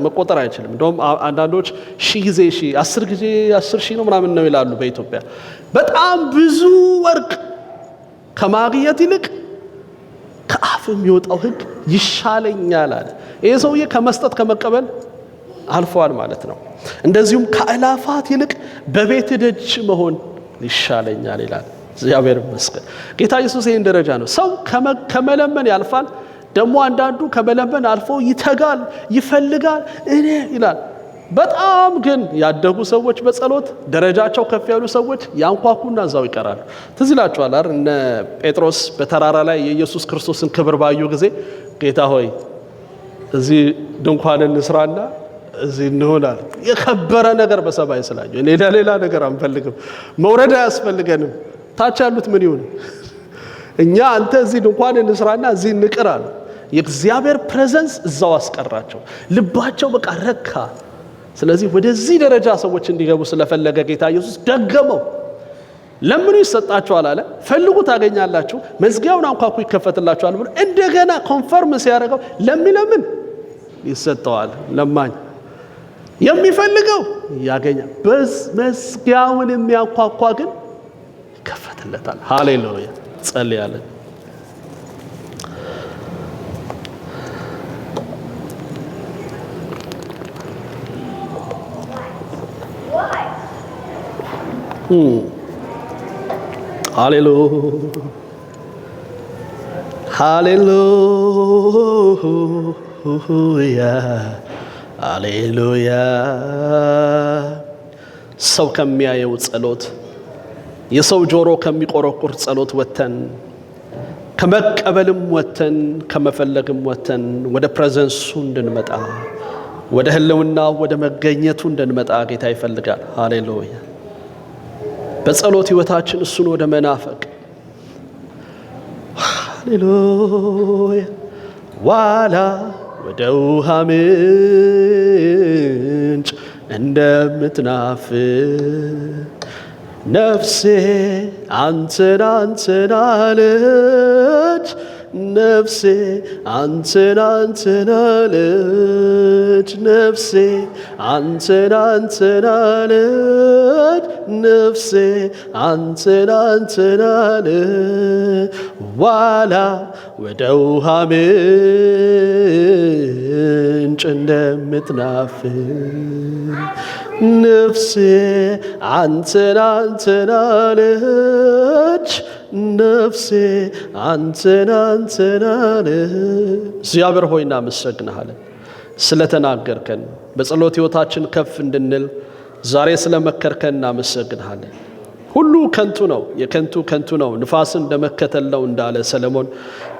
መቆጠር አይችልም። እንደውም አንዳንዶች 1000 ጊዜ 10 ጊዜ 10,000 ነው ምናምን ነው ይላሉ። በኢትዮጵያ በጣም ብዙ ወርቅ ከማግኘት ይልቅ ከአፍ የሚወጣው ህግ ይሻለኛል አለ። ይሄ ሰውዬ ከመስጠት ከመቀበል አልፏል ማለት ነው። እንደዚሁም ከአእላፋት ይልቅ በቤት ደጅ መሆን ይሻለኛል ይላል። እግዚአብሔር ይመስገን። ጌታ ኢየሱስ ይሄን ደረጃ ነው። ሰው ከመለመን ያልፋል። ደግሞ አንዳንዱ ከመለመን አልፎ ይተጋል፣ ይፈልጋል እኔ ይላል። በጣም ግን ያደጉ ሰዎች በጸሎት ደረጃቸው ከፍ ያሉ ሰዎች ያንኳኩና እዛው ይቀራሉ። ትዝ ይላችኋል አይደል? እነ ጴጥሮስ በተራራ ላይ የኢየሱስ ክርስቶስን ክብር ባዩ ጊዜ ጌታ ሆይ እዚህ ድንኳን እንስራና እዚህ እንሆናል። የከበረ ነገር በሰማይ ስላዩ እኔ ሌላ ነገር አንፈልግም፣ መውረድ አያስፈልገንም። ታች ያሉት ምን ይሁን እኛ አንተ እዚህ ድንኳን እንስራና እዚህ እንቅራል። የእግዚአብሔር ፕሬዘንስ እዛው አስቀራቸው። ልባቸው በቃ ረካ። ስለዚህ ወደዚህ ደረጃ ሰዎች እንዲገቡ ስለፈለገ ጌታ ኢየሱስ ደገመው። ለምኑ ይሰጣችኋል አለ፣ ፈልጉ ታገኛላችሁ፣ መዝጊያውን አንኳኩ ይከፈትላችኋል ብሎ እንደገና ኮንፈርም ሲያደርገው ለሚለምን ይሰጠዋል፣ ለማኝ የሚፈልገው ያገኛል፣ መዝጊያውን የሚያንኳኳ ግን ይከፈትለታል። ሃሌሉያ። ጸልያለን። ሃሌሉያ ሃሌሉያ። ሰው ከሚያየው ጸሎት፣ የሰው ጆሮ ከሚቆረቁር ጸሎት ወተን ከመቀበልም ወተን ከመፈለግም ወተን ወደ ፕሬዘንሱ እንድንመጣ ወደ ህልውና ወደ መገኘቱ እንድንመጣ ጌታ ይፈልጋል። ሃሌሉያ። በጸሎት ህይወታችን እሱን ወደ መናፈቅ ሃሌሉያ። ዋላ ወደ ውሃ ምንጭ እንደምትናፍቅ ነፍሴ አንተን አለች፣ ነፍሴ አንተን አንተን አለች ነፍሴ አንተን አንተን አለች ነፍሴ አንተን አንተን አለች ዋላ ወደ ውሃ ምንጭ እንደምትናፍቅ ነፍሴ አንተን አንተን አለች ነፍሴ አንተን አንተን አለች። እግዚአብሔር ሆይ እናመሰግንሃለን ስለተናገርከን፣ በጸሎት ሕይወታችን ከፍ እንድንል ዛሬ ስለመከርከን እናመሰግንሃለን። ሁሉ ከንቱ ነው፣ የከንቱ ከንቱ ነው፣ ንፋስን እንደመከተል ነው እንዳለ ሰለሞን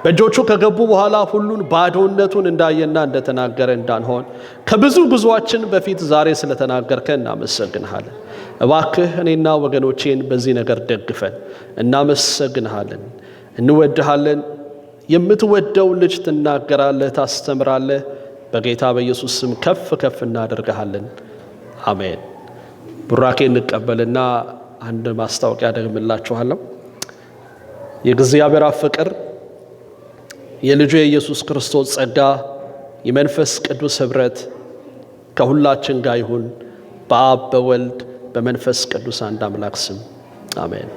በእጆቹ ከገቡ በኋላ ሁሉን ባዶነቱን እንዳየና እንደተናገረ እንዳንሆን ከብዙ ጉዟችን በፊት ዛሬ ስለተናገርከን እናመሰግንሃለን። እባክህ እኔና ወገኖቼን በዚህ ነገር ደግፈን። እናመሰግንሃለን፣ እንወድሃለን። የምትወደው ልጅ ትናገራለህ፣ ታስተምራለህ። በጌታ በኢየሱስ ስም ከፍ ከፍ እናደርግሃለን። አሜን። ቡራኬ እንቀበልና አንድ ማስታወቂያ ደግምላችኋለሁ። የእግዚአብሔር ፍቅር፣ የልጁ የኢየሱስ ክርስቶስ ጸጋ፣ የመንፈስ ቅዱስ ኅብረት ከሁላችን ጋር ይሁን። በአብ በወልድ በመንፈስ ቅዱስ አንድ አምላክ ስም አሜን።